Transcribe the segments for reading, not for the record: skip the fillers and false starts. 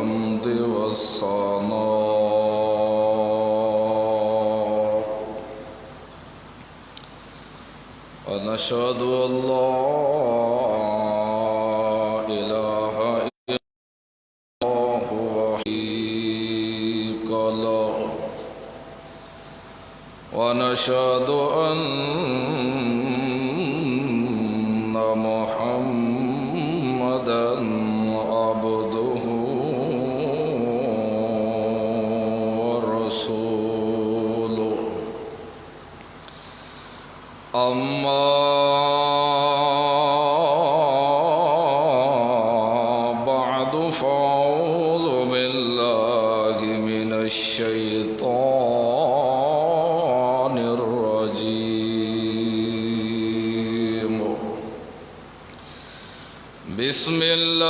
الحمد والثناء ونشهد أن لا إله إلا الله وحيد له ونشهد أن محمدًا عبده ورسوله أما بعد فأعوذ بالله من الشيطان الرجيم بسم الله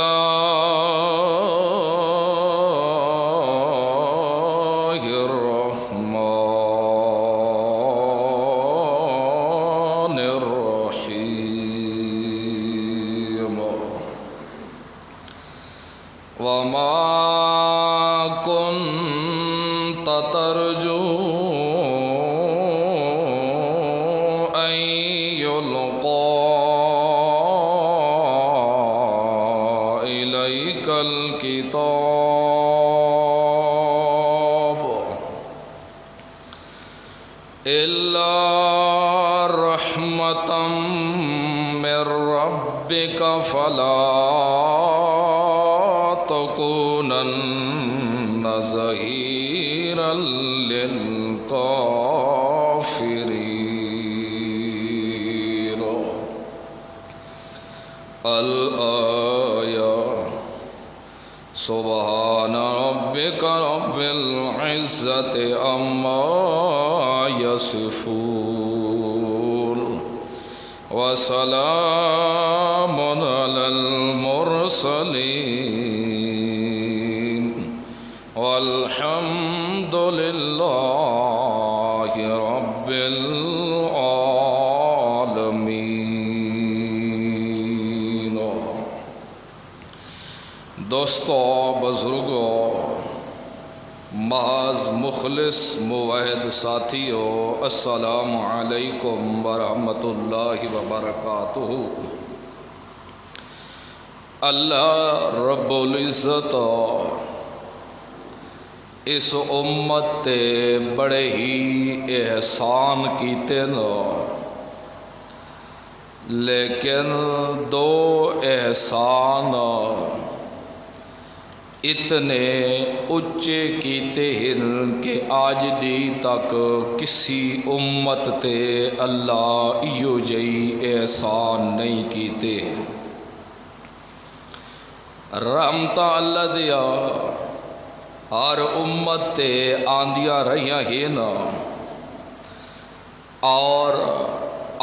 الرحمن الرحيم وما كنت ترجو أن يلقى إليك الكتاب إلا رحمة من ربك فلا تكونن ظهيرا للكافرين الآية سبحان ربك رب العزة عما يصفون وسلام على المرسلين والحمد لله رب العالمين. دوستو، بزرگوں، محض مخلص موحد ساتھیو، السلام علیکم ورحمۃ اللہ وبرکاتہ. اللہ رب العزت اس امت تے بڑے ہی احسان کیتے نا، لیکن دو احسان اتنے اچے کیتے ہیں کہ آج دی تک کسی امت تے اللہ ایو جئی احسان نہیں کیتے. رحمتاں اللہ دیا ہر امت تے آندیاں رہیاں ہیں نا، اور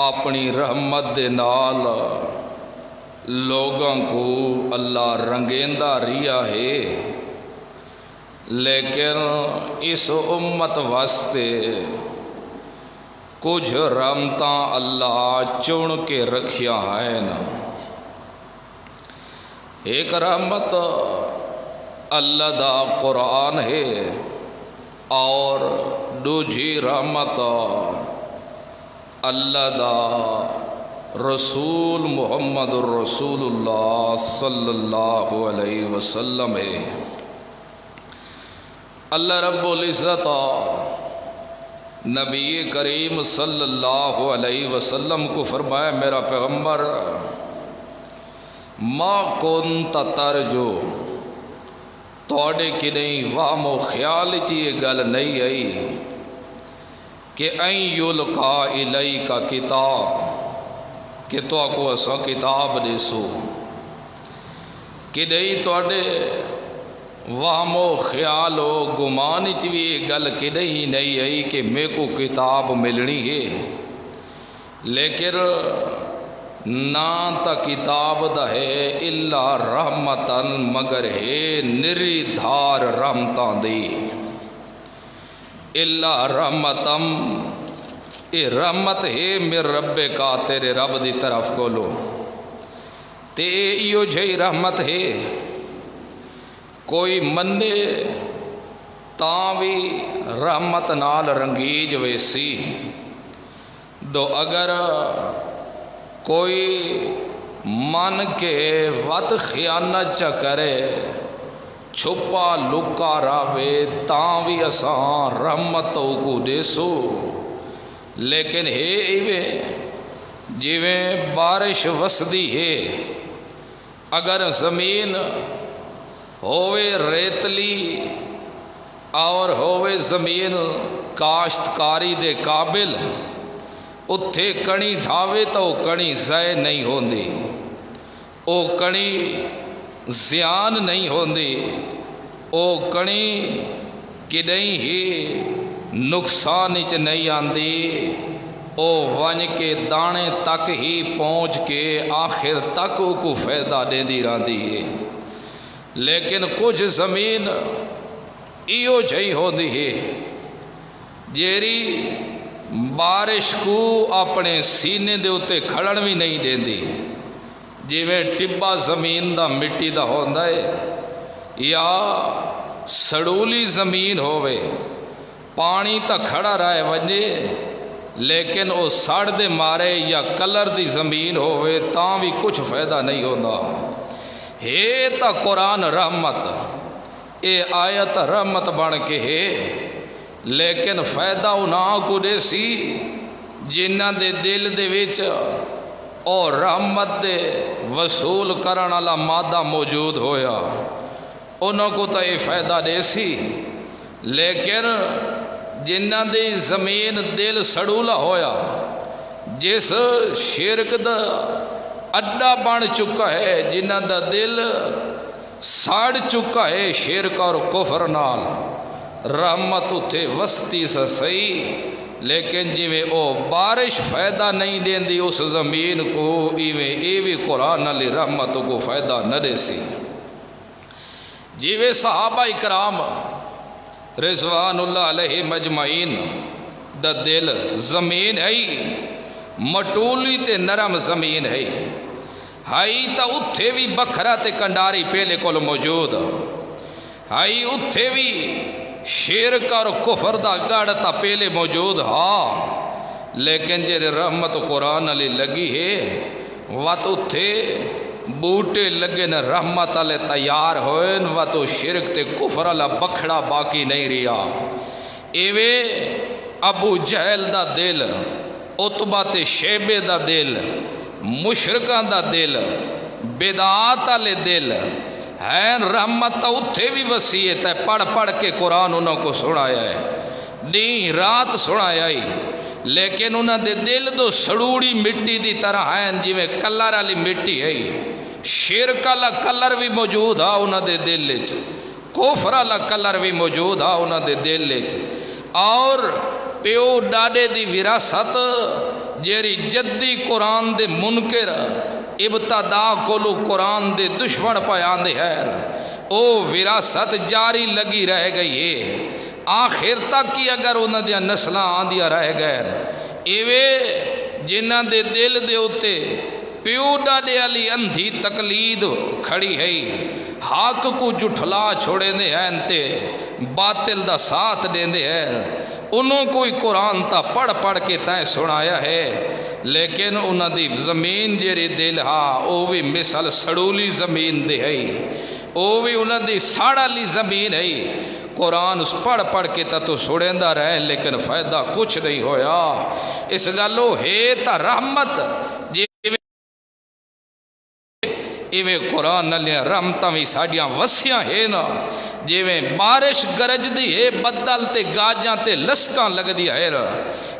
اپنی رحمت دے نال لوگوں کو اللہ رنگیندہ ریا ہے. لیکن اس امت واسطے کچھ رحمتاں اللہ چن کے رکھیا ہیں. ایک رحمت اللہ دا قرآن ہے، اور دوجی رحمت اللہ دا رسول محمد الرسول اللہ صلی اللہ علیہ وسلم ہے. اللہ رب العزت نبی کریم صلی اللہ علیہ وسلم کو فرمایا، میرا پیغمبر ما کنت ترجو، توڑے کی نہیں وام و خیال چی یہ گل نہیں آئی کہ این یلقا الیک کتاب، کہ تو کو اسا کتاب دیسو، کہ نہیں توڑے وہم و خیال و گمان چوی گل کہ نہیں آئی کہ میں کو کتاب ملنی ہے. لیکن نا تا کتاب دا ہے الا رحمتن، مگر ہے نری دھار رحمتاں دی. الا رحمتم، اے رحمت ہے میرے رب کا، تیرے رب دی طرف کو لو. تے ایو جھئی رحمت ہے کوئی منے تاں بھی رحمت نال رنگیج ویسی دو اگر کوئی من کے وط خیانت چا کرے چھپا لکا راوے تاں بھی اساں رحمت کو دیسو لیکن ہے ایویں جیویں بارش وسدی ہے اگر زمین ہووے ریتلی اور ہووے زمین کاشتکاری دے قابل اتھے کڑی ڈھاوے تو کڑی ضائع نہیں ہوندی او کڑی زیان نہیں ہوندی او کڑی کدیں ہی نقصان چ نہیں آندی او ون کے دانے تک ہی پہنچ کے آخر تک کو فائدہ دیندی رہندی ہے لیکن کچھ زمین ایو جہی ہوندی ہے جیری بارش کو اپنے سینے دے اتے کھڑن بھی نہیں دیندی جیویں ٹبا زمین دا مٹی دا ہوندا ہے یا سڑولی زمین ہووے پانی تا کھڑا رہے وجے لیکن او سڑ دے مارے یا کلر دی زمین ہووے تاں بھی کچھ فائدہ نہیں ہوندا ہے تا قرآن رحمت اے آیت رحمت بن کے ہے لیکن فائدہ انہاں کو دے سی جنہ دے دل دے وچ اور رحمت دے وصول کرن والا مادہ موجود ہویا انہوں کو تو یہ فائدہ دے سی لیکن جنہ دے زمین دل سڑولا ہویا جس شرک دا اڈا بن چکا ہے جنہ دا دل ساڑ چکا ہے شرک اور کفر نال رحمت اتھے وسطی سا صحیح لیکن جویں او بارش فائدہ نہیں دیندی اس زمین کو ایویں ایویں قرآن علی رحمت کو فائدہ نہ دے سی جویں صحابہ اکرام رضوان اللہ علیہ مجمعین دا دل زمین ہے مٹولی تے نرم زمین ہے ہائی تا اتھے بھی بکھرا تے کنڈاری پہلے کول موجود ہائی اتھے بھی شرک اور کفر دا گڑ تا پہلے موجود ہاں لیکن جے رحمت قرآن علی لگی ہے وات اتھے بوٹے لگے نہ رحمت علی تیار ہوئے وات شرک تے کفر علی بکھڑا باقی نہیں ریا ایوے ابو جہل دا دل عتبہ تے شیبے دا دل مشرکان دا دل بدعات علی دل ہے رحمت اتھے بھی وسیعت ہے پڑھ پڑھ کے قرآن انہوں کو سنایا ہے دین رات سنایا ہے لیکن انہوں دے دل دو سڑوڑی مٹی دی طرح ہیں جی میں کلر علی مٹی ہے شرک علی کلر بھی موجود ہے انہوں دے دل لیچ کفر علی کلر بھی موجود ہے انہوں دے دل لیچ اور پیو ڈاڈے دی وراثت جیری جدی قرآن دے منکر ابتدا کولو قرآن دے دشمن پیان دے ہے او وراثت جاری لگی رہ گئی ہے آخر تک کی اگر انہوں دیا نسلہ آندیا رہ گئے ایوے جنہ دے دل دے ہوتے پیو ڈاڈے علی اندھی تقلید کھڑی ہے حق کو جھٹلا چھوڑے دے ہیں تے باطل دا ساتھ دے دے ہیں انہوں کوئی قرآن تا پڑھ پڑھ کے تائیں سنایا ہے لیکن انہوں دی زمین جیری دل ہاں او بھی مثل سڑولی زمین دے ہے او بھی انہوں دی ساڑا لی زمین ہے قرآن اس پڑھ پڑھ کے تو سڑیندہ رہے لیکن فائدہ کچھ نہیں ہویا اس گلو ہے تا رحمت ایویں قرآن نلیاں رحمتاں بھی ساڑیاں وسیاں ہے نا جیویں بارش گرج دی ہے بدل تے گاجاں تے لسکاں لگ دیا ہے را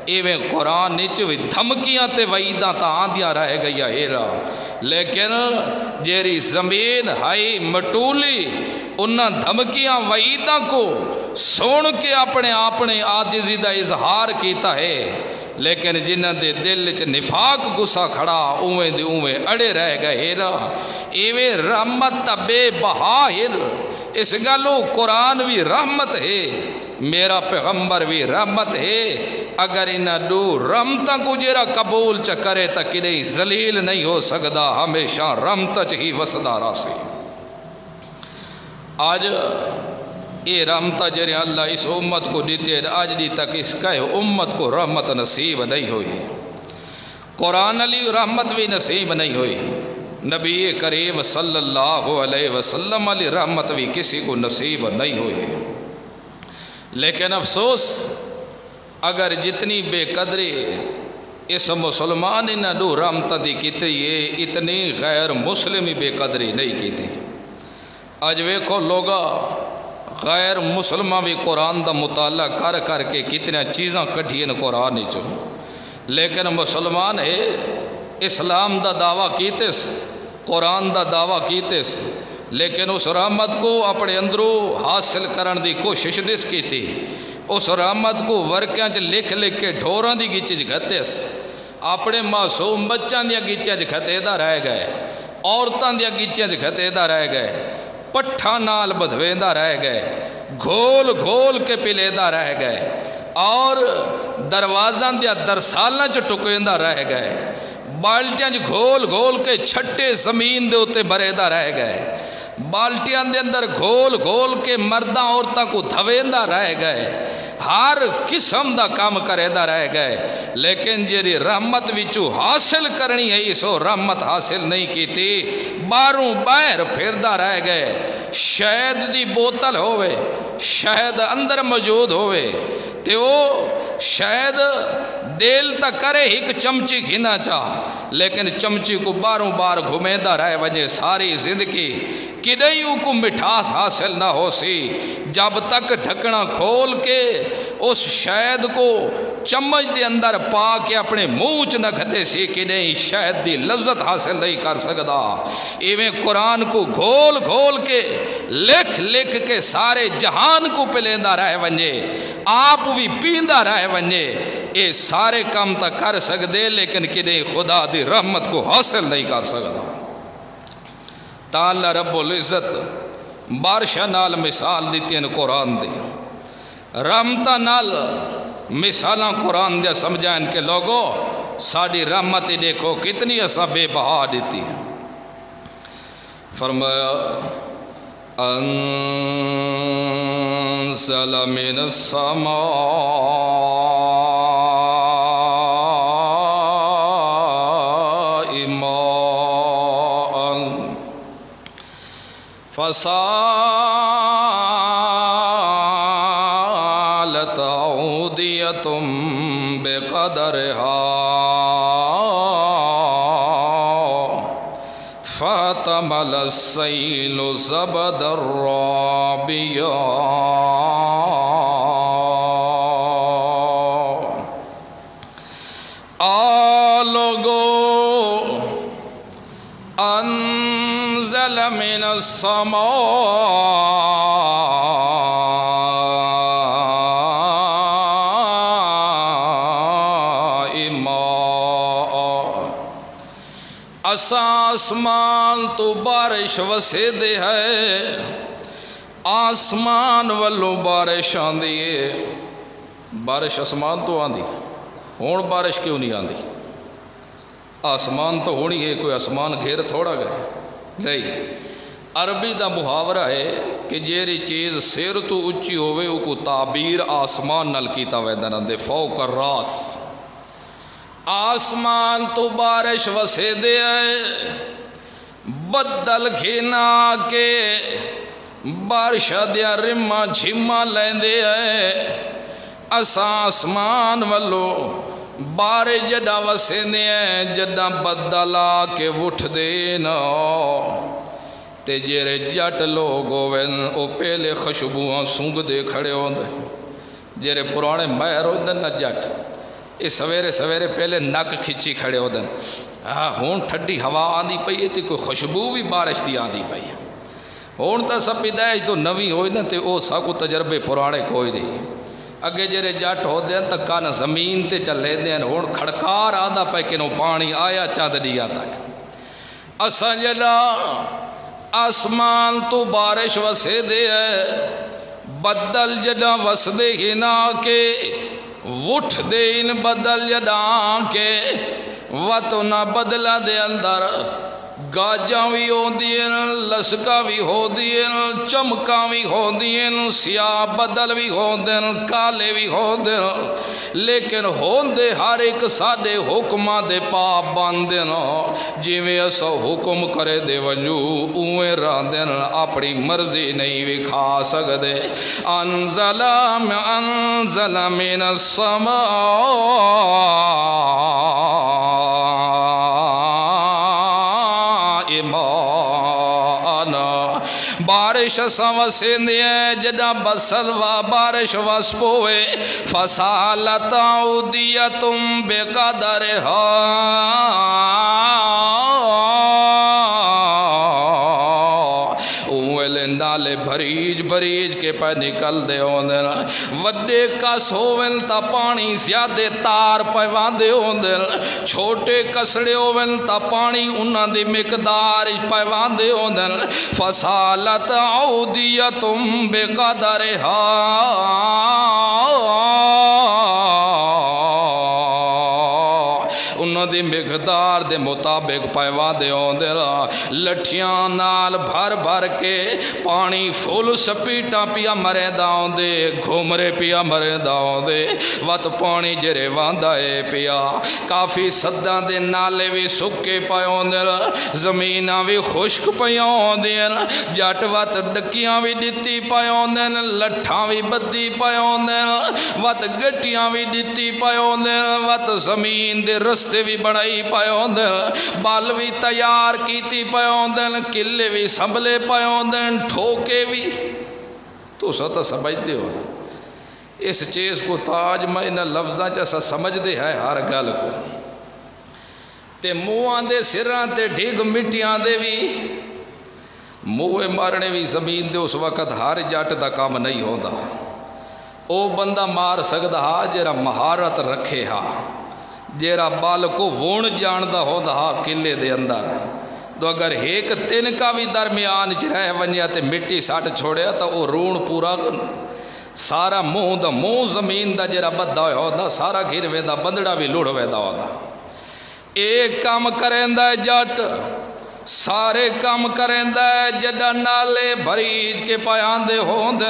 ایویں قرآن نیچوی دھمکیاں تے وعیداں تا آندیاں رہ گیا ہے را لیکن جیری زمین ہائی مٹولی انہاں دھمکیاں وعیداں کو سون کے اپنے عاجزی دا اظہار کیتا ہے لیکن جنہ دے دل چ نفاق گسا کھڑا اویں دے اویں اڑے رہ گئے نا ایویں رحمت بے بہا ہے اس گلو قرآن بھی رحمت ہے میرا پیغمبر بھی رحمت ہے اگر انہاں دو رحمتاں کو جیرا قبول چ کرے تا کدیں ذلیل نہیں ہو سکدا ہمیشہ رحمت چ ہی وسدا راسی آج یہ رحمت جرے اللہ اس امت کو دیتے آج دی تک اس کا امت کو رحمت نصیب نہیں ہوئی، قرآن علی رحمت بھی نصیب نہیں ہوئی، نبی کریم صلی اللہ علیہ وسلم علی رحمت بھی کسی کو نصیب نہیں ہوئی۔ لیکن افسوس اگر جتنی بے قدری اس مسلمان نے دو رحمت دی کیتی یہ اتنی غیر مسلمی بے قدری نہیں کی تھی۔ آج ویکھو لوگا غیر مسلمہ بھی قرآن دا مطالعہ کر کر کے کتنے چیزاں کٹھیں قرآن ہی چو، لیکن مسلمان ہے اسلام دا دعویٰ کیتس، قرآن دا دعویٰ کیتس، لیکن اس رحمت کو اپنے اندروں حاصل کرن دی کوشش دس کی تھی، اس رحمت کو ورکیاں چ لکھ لکھ کے ڈھوراں دی گیچے چ گھتس، اپنے معصوم بچاں دیا گیچے چ گھتے دا رہ گئے، عورتاں دیا گیچے چ گھتے دا رہ گئے، پٹھا نال بدھویندہ رہ گئے، گھول گھول کے پلیدہ رہ گئے، اور دروازاں دیا درسالاں چ ٹکیندہ رہ گئے، بالٹیاں چ گھول گھول کے چھٹے زمین دے اتے بریدہ رہ گئے، بالٹیاں دے اندر گھول گھول کے مرداں عورتاں کو دھویندہ رہ گئے، ہر قسم دا کام کریدہ رہ گئے، لیکن جیری رحمت وچو حاصل کرنی ہے اس رحمت حاصل نہیں کی تھی، باروں باہر پھردہ رہ گئے، شہد دی بوتل ہوئے، شہد اندر موجود ہوئے، تے وہ شہد دیل تا کرے ایک چمچی گھنا چاہ، لیکن چمچی کو باروں بار گھمیدہ رہ وجہ ساری زندگی کدیوں کو مٹھاس حاصل نہ ہو سی، جب تک ڈھکنا کھول کے اس شہد کو چمچ دے اندر پا کے اپنے منہ نہ گھتے سی کدیں شہد دی لذت حاصل نہیں کر سکتا۔ ایویں قرآن کو گھول گھول کے لکھ لکھ کے سارے جہان کو پلیندہ رہ ونجے، آپ بھی پیندہ رہ ونجے، اے سارے کام تا کر سکتے لیکن کدیں خدا دی رحمت کو حاصل نہیں کر سکتا۔ تعالی رب العزت بارشہ نال مثال دیتی ہیں قرآن دی، رحمتہ نال مثالاں قرآن دیا سمجھائیں کہ لوگو ساڑی رحمتی دیکھو کتنی ایسا بے بہا دیتی ہے۔ فرمایا انزل من السماء ماء فسالت أودية بقدرها فاحتمل السيل زبدا رابيا انزل من السماء ماء، آسمان تو بارش وسے دے ہے، آسمان والوں بارش آندی ہے، بارش آسمان تو آندی، ہون بارش کیوں نہیں آندی؟ آسمان تو ہونی ہے، کوئی آسمان گھیر تھوڑا گئے نہیں۔ عربی دا محاورہ ہے کہ جیری چیز سیر تو اچھی ہوئے او کو تعبیر آسمان نل کیتا ویدن دے فوق الراس، آسمان تو بارش وسے دے ہے، بدل گھینا کے بارشہ دیا رمہ جھما لین دے ہے، اسا آسمان والو بارے جدہ وسینے ہیں جدہ بدلا کے وٹھ دینا، تے جیرے جٹ لوگ ہوئن او پہلے خشبوہاں سونگ دے کھڑے ہوندے، جیرے پرانے مہر ہوندے نہ جٹ یہ سویرے سویرے پہلے نک کھچی کھڑے ہوندے، ہون ٹھڈی ہوا آندی پئی ہے تے کوئی خشبو بھی بارش دی آندی پئی ہے، ہون تا سب پیدائش تو نوی ہوئی نا تے او سا کو تجربے پرانے کوئی دی، اگے جرے جٹ ہو دیں تک کانا زمین تے چلے دیں، ہون کھڑکار آدھا پہ کنو پانی آیا چاند دیا تک، اسا جلا آسمان تو بارش وسے دے ہے، بدل جدا وس دے ہی نا کے وٹھ دے ان بدل جدا کے وطو نہ بدلا دے اندر گاجاں بھی ہوندیاں لسکاں بھی ہوندیاں چمکاں بھی ہوندیاں سیاہ بدل بھی ہوندیاں کالے بھی ہوندیاں لیکن ہوندے ہر ایک ساڈے حکماں دے پابند جویں اسا حکم کرے دے ونجو اویں راندے اپنی مرضی نہیں وکھا سکدے انزل من السماء بارش اساں وسیندے ہیں جداں بسلوا بارش وس پوے فسالت اودیتم بقدرھا نالے بھریج بھریج کے پہ نکل دے ہوندے وڈے کس ہوون تا پانی زیادہ تار پہ واندے ہوندے چھوٹے کسڑے ہوون تا پانی انہاں دی مقدار پہ واندے ہوندے فسالت اودیتم بقدرھا انہاں دی مقدار دے مطابق پیوا دے ہوندے لٹھیاں نال بھر بھر کے پانی فل سپیٹا پیا مرے داؤندے گھومرے پیا مرے داؤندے وط پانی جرے واندائے پیا کافی صداں دے نالے بھی سکے پائے ہوندے زمیناں بھی خشک پیا ہوندے جٹ وط ڈکیاں بھی دتی پائے ہوندے لٹھاں بھی بدی پائے ہوندے وط گٹیاں بھی دتی پائے ہوندے وط زمین دے رستے بھی بڑائی پائے ہوندے بال بھی تیار کیتی پائے ہوندے قلعے بھی سنبھلے پائے ہوندے ٹھوکے بھی تو ستا سمجھتے ہو اس چیز کو تاج میں انہاں لفظاں چا سمجھ دے ہے ہر گل کو تے موہاں دے سراں تے ڈھگ مٹیاں دے بھی موہے مارنے بھی زمین دے اس وقت ہر جٹ دا کام نہیں ہوندا او بندہ مار سکدا ہا جڑا مہارت رکھے ہا جیرا بال کو وون جاندہ ہوندا ہا قلعے دے اندر تو اگر ایک تن کا بھی درمیان چ رہ ونجیا تے مٹی سٹ چھوڑیا تو وہ رون پورا سارا منہ دا منہ زمین دا جیرا بدھا ہوندا سارا گھر ویندا بندڑا بھی لڑ ویندا ہوندا ایک کام کریندا ہے جٹ سارے کام کریندا ہے جڈا نالے بھریج کے پیاندے ہوندے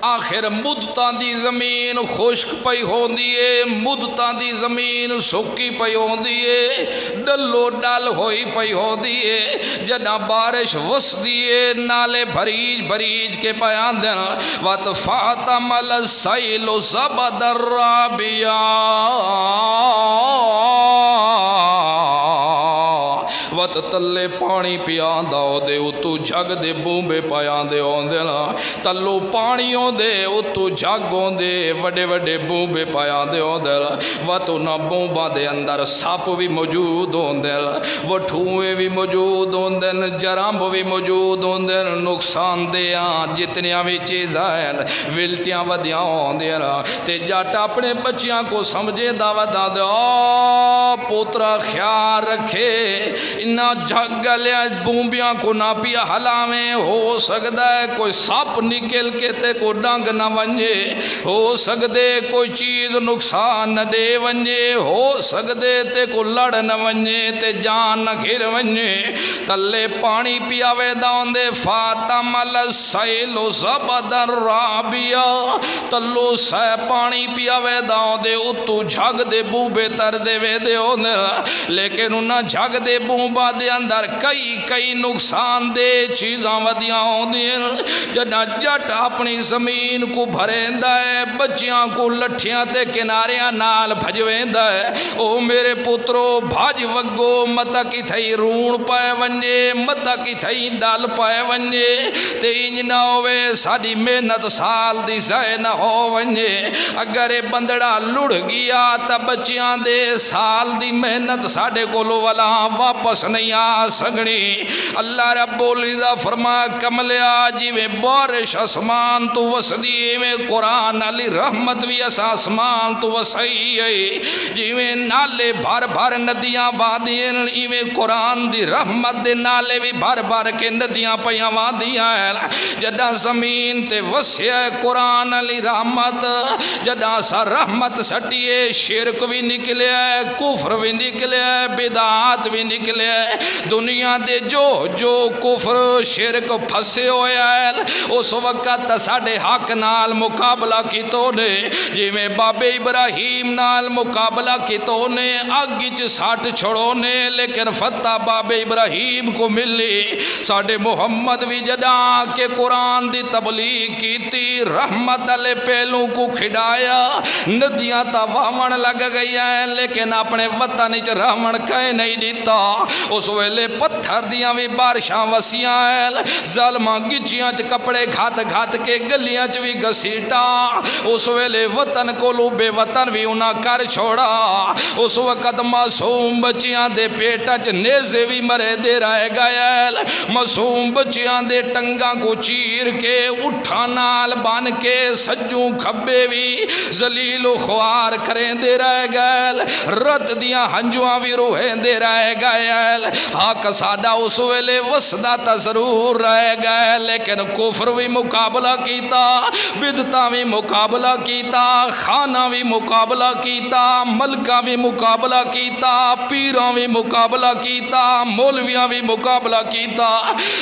آخر مدتاں دی زمین خشک پئی ہوندی ہے مدتاں دی زمین سکی پئی ہوندی ہے ڈلو ڈل ہوئی پئی ہوندی ہے جڈا بارش وسدی ہے نالے بھریج بھریج کے پیاندے وت فاطم السیل زبد الرابیہ وت تلے پانی پیان دا دے اتو جھگ دے بومبے پیان دے ہوندے نا تلو پانیوں دے اتو جھگ ہوندے وڈے وڈے بومبے پیان دے ہوندے وتو نا بومبا دے اندر ساپ بھی موجود ہوندے وٹھوئے بھی موجود ہوندے جرامب بھی موجود ہوندے نقصان دیاں جتنیاں بھی چیزاں ہیں ولٹیاں ودیاں ہوندے تے جٹ اپنے بچیاں کو سمجھے دعوت دے پوترا خیال رکھے انہا جھگ لیا بومبیاں کو نہ پیا ہلاویں ہو سکتا ہے کوئی ساپ نکل کے تے کو ڈنگ نہ ونجے ہو سکتے کوئی چیز نقصان نہ دے ونجے ہو سکتے تے کو لڑ نہ ونجے تے جان نہ گھر ونجے تلے پانی پیاوے داؤن دے فاطم السیل زبد الرابیہ تلو سہ پانی پیاوے داؤن دے اتو جھگ دے بوبے تر دے وے دے ہونے لیکن انہا جھگ دے بومبا دے اندر کئی نقصان دے چیزاں ودیاں ہوں دیں جنا جٹ اپنی زمین کو بھریندہ ہے بچیاں کو لٹھیاں تے کناریاں نال بھجویندہ ہے او میرے پترو بھاج وگو متا کی تھئی رون پائے ونجے متا کی تھئی ڈال پائے ونجے تے انج نہ ہوئے ساری محنت سال دی زائے نہ ہو ونجے اگر بندڑا لڑ گیا تا بچیاں دے سال دی محنت ساڑے کو لو والا واپس نہیں آ سگنی اللہ رب العزت فرما کملیا جی میں بارش اسمان تو وسدی میں قرآن علی رحمت بھی اس آسمان تو وسعی ہے جی میں نالے بھر بھر ندیاں وادیاں میں قرآن دی رحمت دے نالے بھی بھر بھر کے ندیاں پیاں وادیاں جدہ زمین تے وسع قرآن علی رحمت جدہ سا رحمت سٹیے شرک بھی نکلے کفر بھی نکلے بدعات بھی نکلے ہے دنیا دے جو کفر شرک پھسے ہویا ہے اس وقت ساڈے حق نال مقابلہ کیتو نے جویں بابے ابراہیم نال مقابلہ کیتو نے اگ وچ سٹ چھڑو نے لیکن فتح بابے ابراہیم کو ملی ساڈے محمد بھی جدا کہ قرآن دی تبلیغ کیتی رحمت علیہ پہلوں کو کھڈایا ندیاں تا واون لگ گئی ہیں لیکن اپنے وطن وچ رہمن کہیں نہیں دیتا اس ویلے پتھر دیاں بھی بارشاں وسیاں ہیں ظالماں گچیاں چ کپڑے گھات گھات کے گلیاں چ بھی گھسیٹا اس ویلے وطن کولو بے وطن بھی انہاں کر چھوڑا اس وقت معصوم بچیاں دے پیٹا چ نیزے بھی مرے دے رہ گئے معصوم بچیاں دے ٹنگاں کو چیر کے اٹھا نال بن کے سجوں کھبے بھی ذلیل و خوار کریں دے رہ گئے رت دیاں ہنجواں بھی روحیں دے رہ گئے حق ساڈا اس ویلے وسدا تا ضرور رہ گئے لیکن کفر بھی مقابلہ کیتا بدعتاں بھی مقابلہ کیتا خانہ بھی مقابلہ کیتا ملکہ بھی مقابلہ کیتا پیراں بھی مقابلہ کیتا مولویاں بھی مقابلہ کیتا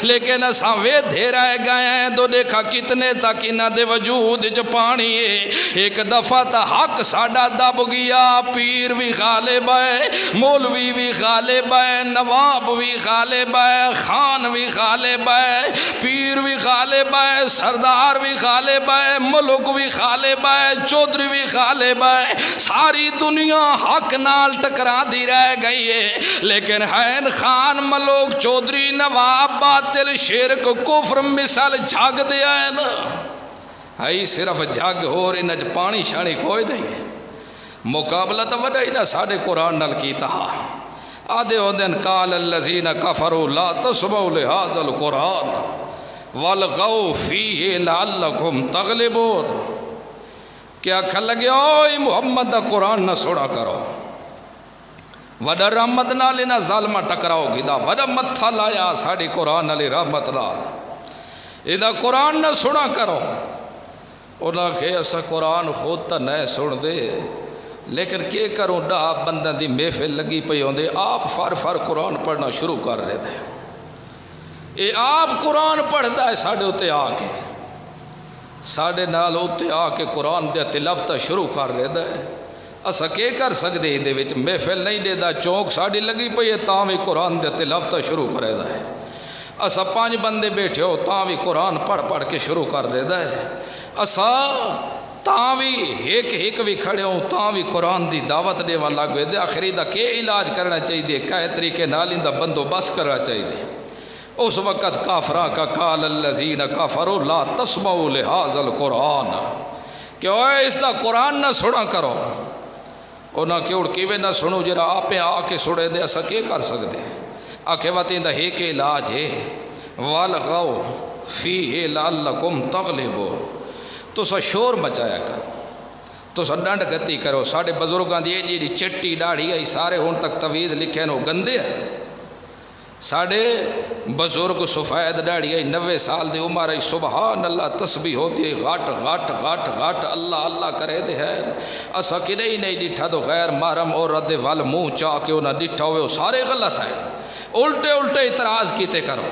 لیکن اساں ویدھے رہ گئے ہیں تو دیکھا کتنے تک انہاں دے وجود چ پانی ہے ایک دفعہ تا حق ساڈا دب گیا پیر بھی غالب ہے مولوی بھی غالب ہے نواب بھی غالب ہے خان بھی غالب ہے پیر بھی غالب ہے سردار بھی غالب ہے ملک بھی غالب ہے چودھری بھی غالب ہے ساری دنیا حق نال ٹکرا دی رہ گئی ہے لیکن حین خان ملک چودھری نواب باطل شرک کفر مثال جھاگ دیا ہے نا ہائی صرف جھاگ ہو رہی نج پانی شانی کوئی نہیں ہے مقابلہ تو وڈا ہی نہ ساڑھے قرآن نال کیتا آدھے دن قال الذین کفروا لا تسمعوا لہذا القرآن والغوا فیہ لعلکم تغلبون کیا کھل لگے اوہ محمد دا قرآن نہ سوڑا کرو وڈا رحمت نال نہ ظالمہ ٹکراؤ گی دا وڈا متھا لایا ساڑھی قرآن علی رحمت نال ادھا قرآن نہ سنا کرو انہاں کہ ایسا قرآن خود تا نہ سن دے لیکن کیا کروں ڈا بندہ دی محفل لگی پئی ہوندے آپ فر قرآن پڑھنا شروع کر رہے دے اے آپ قرآن پڑھدا ہے ساڑھے ہوتے آ کے ساڑھے نال ہوتے آ کے قرآن دے تلاوت شروع کر رہے دے اسا کیا کر سکدے دے وچ محفل نہیں دے دا چونک ساڑھی لگی پئی ہے تاں بھی قرآن دے تلاوت شروع کرے دا ہے اسا 5 بندے بیٹھے ہو تاں بھی قرآن پڑھ کے شروع کر دے دا ہے اسا تاں بھی ایک بھی کھڑے ہوں تاں بھی قرآن دی دعوت دے والا گوے دے آخری دا کے علاج کرنا چاہیے دے کہے طریقے نالی دا بندو بس کرنا چاہیے دے اس وقت کافرہ کا قال الذین کفروا لا تسمعوا لہذا القرآن کہ اوہ اس دا قرآن نہ سنا کرو انہاں کیوڑ کیوے نہ سنو جرا آپے آ کے سڑے دے اسا کیا کر سکتے آکھے واتین دا ایک علاج ہے والغوا فیہ لعلکم تغلبون تو سا شور مچایا کرو تو سا ڈنڈ گتی کرو ساڑھے بزرگاں دی جی چٹی ڈاڑھی آئی سارے ہون تک تویز لکھے نو گندے ہیں ساڑھے بزرگ سفید ڈاڑھی آئی 90 سال دی عمر آئی سبحان اللہ تسبیح ہوتی ہے غاٹ اللہ اللہ کرے دے ہے اسا کدے ہی نہیں ڈٹھا تو غیر محرم اور رد وال منہ چاہ کے انہاں ڈٹھا ہوئے وہ سارے غلط ہے الٹے اعتراض کیتے کرو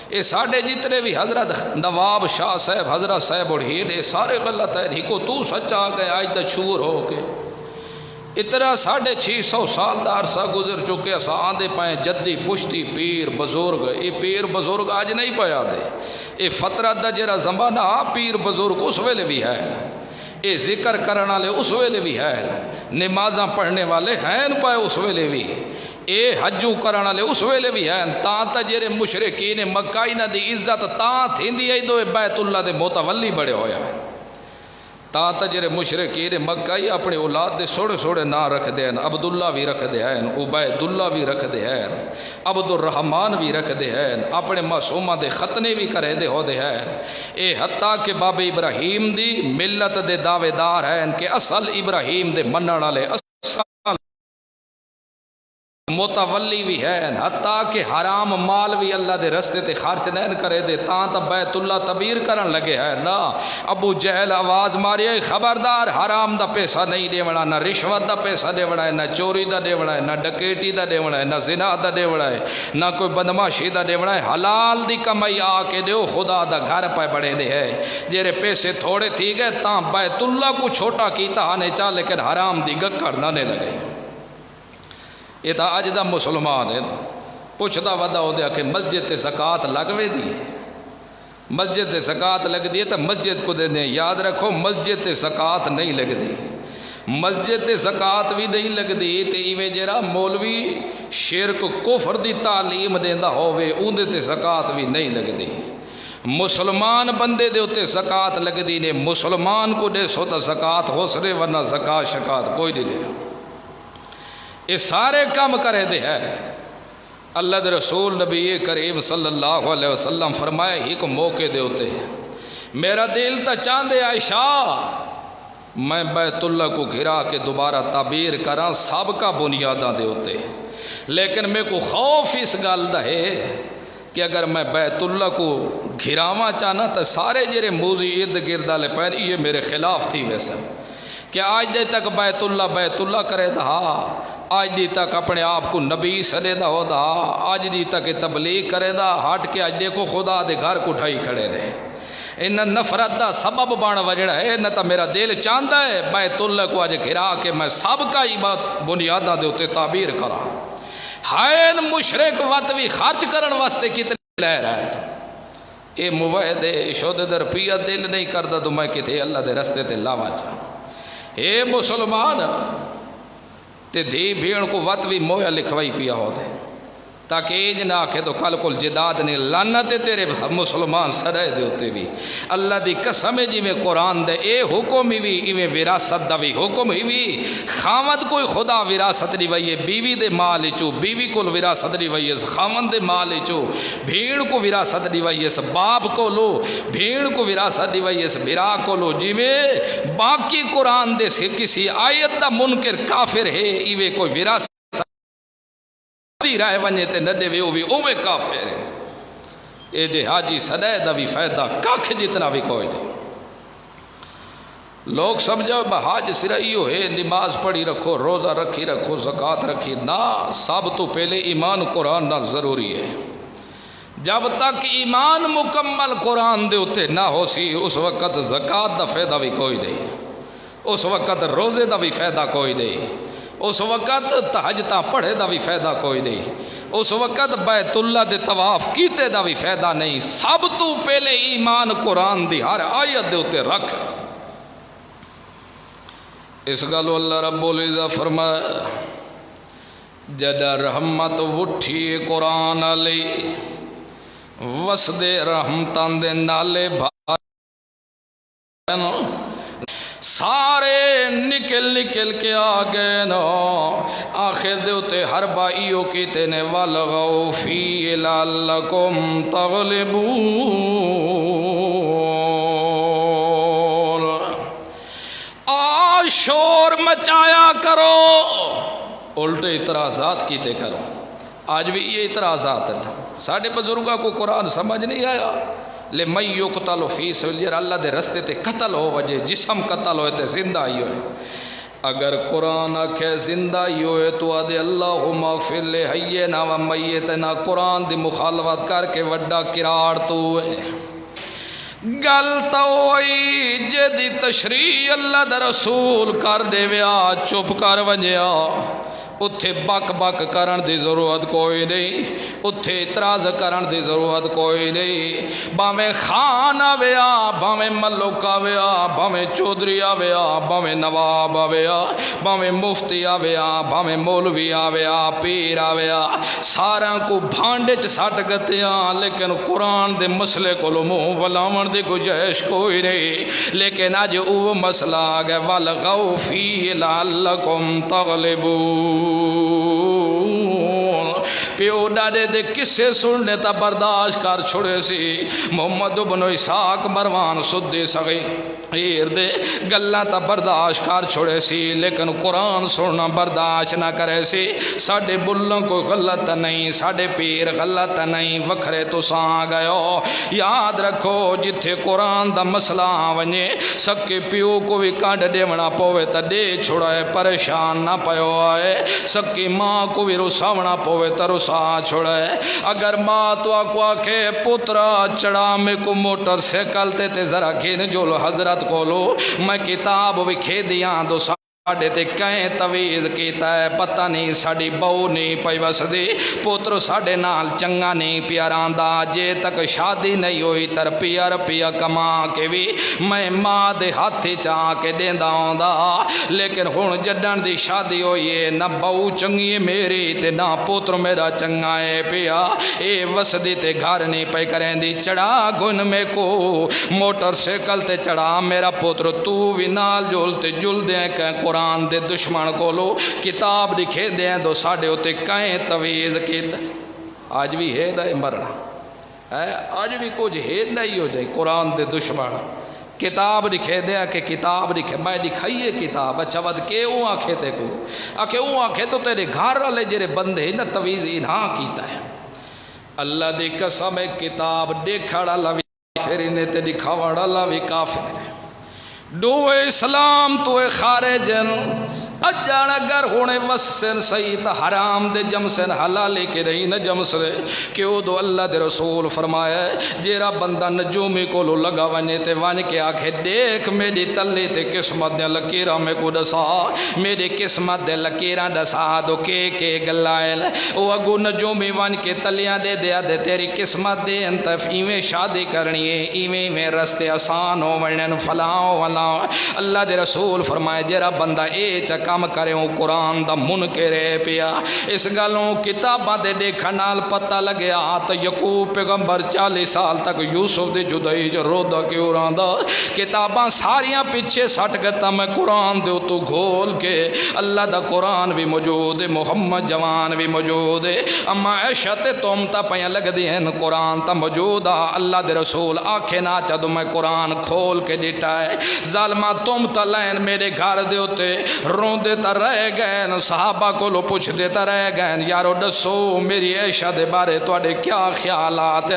اے ساڑھے جتنے بھی حضرت نواب شاہ صاحب حضرت صاحب اڑھیر اے سارے غلط ہے ہی کو تو سچا گئے آج دا چھور ہو کے اتنا 650 سال دا عرصہ گزر چکے اسا آندے پائیں جدی پشتی پیر بزرگ اے پیر بزرگ آج نہیں پایا دے اے فطرت دا جرا زمانہ پیر بزرگ اس ویلے بھی ہے اے ذکر کرنے والے اس ویلے بھی ہے نمازاں پڑھنے والے ہیں پائے اس ویلے بھی اے حجو کرنے والے اس ویلے بھی ہیں تاں تا جرے مشرکین مکہ نہ دی عزت تاں تھیندی ہے دو بیت اللہ دے متولی بڑے ہویا ہے تاں تا جرے مشرکین مکہ ہی اپنے اولاد دے سوڑے نا رکھ دے ہیں عبداللہ بھی رکھ دے ہیں عبیداللہ بھی رکھ دے ہیں عبد الرحمن بھی رکھ دے ہیں اپنے معصومہ دے ختنے بھی کرے دے ہو دے ہیں اے حتیٰ کہ باب ابراہیم دی ملت دے دعوے دار ہیں کہ اصل ابراہیم دے منن والے متولی بھی ہے، حتیٰ کہ حرام مال بھی اللہ دے رستے تے خرچ نہیں کرے دے، تاں تا بیت اللہ تبیر کرن لگے ہے نا۔ ابو جہل آواز ماری ہے خبردار حرام دا پیسہ نہیں دیونا، نہ رشوت دا پیسہ دیونا ہے، نہ چوری دا دیونا ہے، نہ ڈکیٹی دا دیونا ہے، نہ زنا دا دیونا ہے، نہ کوئی بدماشی دا دیونا ہے، حلال دی کمائی آ کے دیو، خدا دا گھر پہ بڑے دے ہے۔ جیرے پیسے تھوڑے تھی گئے تاں بیت اللہ کو چھوٹا کیتا آنے چاہ، لیکن حرام دی گکڑ نہ لگے۔ یہ تا اج دا مسلمان ہے، پوچھتا ودا ہو دیا کہ مسجد تے زکاة لگوے دی ہے، مسجد تے زکاة لگ دی ہے تو مسجد کو دینے یاد رکھو مسجد تے زکاة نہیں لگ دی، مسجد تے زکاة بھی نہیں لگ دی تے ایویں جرا مولوی شرک کفر دی تعلیم دیندہ ہووے اوندے تے زکاة بھی نہیں لگ دی۔ مسلمان بندے دے ہوتے زکاة لگ دی نے، مسلمان کو دے سوتا زکاة ہو سرے ورنہ زکاة شکاة کوئی نہیں دے۔ یہ سارے کام کرے دے ہے۔ اللہ دے رسول نبی کریم صلی اللہ علیہ وسلم فرمائے ہی کو موقع دے ہوتے ہیں، میرا دل تا چاندے عائشہ میں بیت اللہ کو گھرا کے دوبارہ تعبیر کراں، سب کا بنیاداں دے ہوتے ہیں، لیکن میں کو خوف اس گل دا ہے کہ اگر میں بیت اللہ کو گھراواں چاہنا تو سارے جرے موزی ارد گرد والے پیر یہ میرے خلاف تھی ویسا کہ آج دے تک بیت اللہ کرے دا، آج دی تک اپنے آپ کو نبی سنے دا ہو دا، آج دی تک تبلیغ کرے دا، ہٹ کے آج دیکھو خدا دے گھر کو اٹھائی کھڑے دے۔ ان نفرت دا سبب بان وجڑا ہے، نہ تا میرا دل چاہتا ہے بیت اللہ کو آج گھرا کے میں سب کا ہی بات بنیاداں دے ہوتے تعبیر کرا۔ ہائن مشرک وقت بھی خرچ کرن واسطے کتنے لے رہا ہے، اے موحد شود در پیا دل نہیں کردا تو میں کتے اللہ دے رستے تے لاوا چاہ۔ اے مسلمان تے دھی بھیڑ کو وقت بھی مویا لکھوائی پیا ہو دے تاکہ ایج نہ آکھے تو کل کل جداد نے لعنت تیرے مسلمان سرائے دے ہوتے بھی۔ اللہ دی قسم جی میں قرآن دے اے حکم ہی بھی ایویں وراثت دا بھی حکم ہی بھی، خامد کوئی خدا وراثت دی وئی ہے بیوی دے مال چو، بیوی کو وراثت دی وئی ہے خامد دے مال چو، بھیڑ کو وراثت دی وئی ہے باپ کو لو، بھیڑ کو وراثت دی وئی ہے بھرا کو لو، جی میں باقی قرآن دے سے کسی آیت دا منکر کافر ہے ایویں کوئی وراثت رائے ونجے تے نڈے وے بھی اوے کافر ہے۔ اے جے حاجی سدائے دا بھی فائدہ کاکھ جتنا بھی کوئی نہیں۔ لوگ سمجھو حاج سرائیو ہے نماز پڑھی رکھو، روزہ رکھی رکھو، زکاة رکھی، نہ سب تو پہلے ایمان قرآن نہ ضروری ہے۔ جب تک ایمان مکمل قرآن دے ہوتے نہ ہو سی اس وقت زکاة دا فائدہ بھی کوئی نہیں، اس وقت روزے دا بھی فائدہ کوئی نہیں، اس وقت تہجداں پڑھے دا بھی فائدہ کوئی نہیں، اس وقت بیت اللہ دے طواف کیتے دا بھی فائدہ نہیں۔ سب تو پہلے ایمان قرآن دی ہر آیت دے ہوتے رکھ۔ اس گلو اللہ رب العزت فرمائے جدہ رحمت وٹھی قرآن علی وسدے رحمتان دے نالے بھائی سارے نکل نکل کے آگئے نا، آخر دیوتے ہر بائیوں کی تینے والغو فی لعلکم تغلبون، شور مچایا کرو، الٹے اعتراضات کیتے کرو۔ آج بھی یہ اعتراضات ہیں، ساڑھے بزرگاں کو قرآن سمجھ نہیں آیا، لِمَن يُقْتَلُ فِي سَبِيلِ اللَّهِ، اللہ دے رستے تے قتل ہو وجہ جسم قتل ہوئے تے زندہ ہی ہوئے۔ اگر قرآن آکھے زندہ ہی ہوئے تو آدھے اللہم اغفر لحینا و میتنا، قرآن دی مخالفت کر کے وڈا کراڑ تو ہوئے۔ گل تو ہوئی جدی تشریح اللہ دا رسول کر دے ویا چپ کر ونجیا، اتھے بک بک کرن دی ضرورت کوئی نہیں، اتھے اعتراض کرن دی ضرورت کوئی نہیں۔ باویں خان آویا، باویں ملک آویا، باویں چودھری آویا، باویں نواب آویا، باویں مفتی آویا، باویں مولوی آویا، پیر آویا، سارا کو بھانڈے چ سٹ گتیاں، لیکن قرآن دے مسئلے کو منہ ولاون دی گنجائش کوئی نہیں۔ لیکن اج او مسئلہ آ گیا وَالْغَوْ فِيهِ لَعَلَّكُمْ تَغْلِبُونَ، پیو ڈاڈے دے کسے سننے تا برداشت کر چھڑے سی محمد بن اسحاق مروان سدی سگی ہیر دے گلاں تا برداشت کر چھڑے سی لیکن قرآن سننا برداشت نہ کرے سی ساڑے بلوں کو غلط نہیں ساڑے پیر غلط نہیں وکھرے تو ساں گئے یاد رکھو جتھے قرآن دا مسئلہ ونجے سکے پیو کو بھی کانڈ دیونا پوے تا دے چھڑائے پریشان نہ پیو آئے سکی ماں کو بھی رساونا پوے تا رسا چھڑائے اگر ماں تو آکو آکھے پترا چڑھا میں کو موٹر سیکل تے ذرا گھن جولو حضرت کو لو میں کتاب بھی کھے دیاں دو ساڑھے تے کہیں تویز کیتا ہے پتہ نہیں ساڑھی بہو نہیں پئی وسدی پتر ساڑھے نال چنگا نہیں پیاراندہ جے تک شادی نہیں ہوئی تر پیا رپیا کما کے بھی میں ماں دے ہاتھی چاہ کے دیندہ ہوندہ لیکن ہون جڈن دی شادی ہوئی ہے نہ بہو چنگی ہے میری تے نہ پتر میرا چنگا ہے پیا اے وسدی تے گھر نہیں پئی کریں دی چڑھا گن میں کو موٹر سیکل تے چڑھا میرا پتر تو بھی نال جولتے جل دیں کہ قرآن دے دشمن کو لو کتاب لکھے دیں دو ساڑھے ہوتے کہیں تویز کیتا آج بھی ہے نہ مرنا آج بھی کچھ ہے نہیں ہو جائے قرآن دے دشمن کتاب لکھے دیا کہ کتاب لکھے میں لکھائیے کتاب اچھا ود کہ اون آنکھے تے کو آکھے اون آنکھے تو تیرے گھر والے جرے بندے نہ تویز انہاں کیتا ہے اللہ دی قسم کتاب دیکھڑا لوی شرینے تے دکھاوڑا لوی کافر ہے دو اسلام تو خارجن اجان اگر ہونے وسن سید حرام دے جمسن حلالی کے رہی نہ جمسرے کیوں دو اللہ دے رسول فرمایا جیرا بندہ نجومی کو لو لگا ونجے تے وانج کے آکھے دیکھ میری تلی تے قسمت دے لکیرہ میں کو دسا میری قسمت دے لکیرہ دسا دو کے گلائل او اگو نجومی وانج کے تلیاں دے دیا دے تیری قسمت دے انتف ایویں شادی کرنی ہے ایویں میں رستے آسان ہو ونن فلاں ولا اللہ دے رسول فرمایا جیرا بندہ اے چکا کام کرے ہوں قرآن دا من کے رہے پیا اس گلوں کتاباں دے دیکھا نال پتہ لگیا تو یعقوب پیغمبر 40 سال تک یوسف دے جدائی جو رودا کیوں راندہ کتاباں ساریاں پیچھے سٹ گتا میں قرآن دے تو گھول کے اللہ دا قرآن بھی موجود ہے محمد جوان بھی موجود ہے اما عائشہ تے تم تا پیاں لگ دی ہیں قرآن تا موجود ہے اللہ دے رسول آنکھیں نہ چاہدو میں قرآن کھول کے دیتا ہے ظالمہ تم تا لین میرے گھر دے ہوتے رون دیتا رہ گئے صحابہ کو لو پوچھ دیتا رہ گئے یارو دسو میری عائشہ دے بارے توڑے کیا خیالات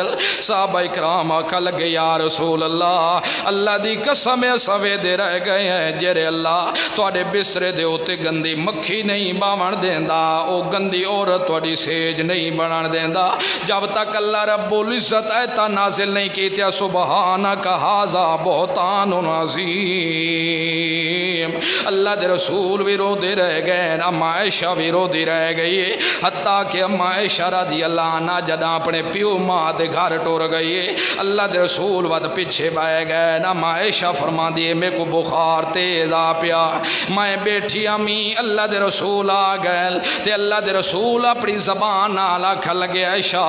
صحابہ اکرام آکھا لگے یا رسول اللہ دی قسم سوے دے رہ گئے ہیں جیرے اللہ توڑے بسترے دے ہوتے گندی مکھی نہیں باون دیندہ او گندی عورت توڑی سیج نہیں بنان دیندہ جب تک اللہ رب العزت ایتا نازل نہیں کیتیا سبحانک ھذا بہتان عظیم اللہ دے رسول بھی رو دے رہ گئے اما عائشہ بھی رو دی رہ گئی حتیٰ کہ اما عائشہ رضی اللہ عنہ جدہ اپنے پیو ماں دے گھر ٹور گئی اللہ دے رسول ود پیچھے بائے گئے اما عائشہ فرما دیے میں کو بخار تیز آ پیا میں بیٹھی امی اللہ دے رسول آ گئے تے اللہ دے رسول اپنی زبان نالا کھل گئے عائشہ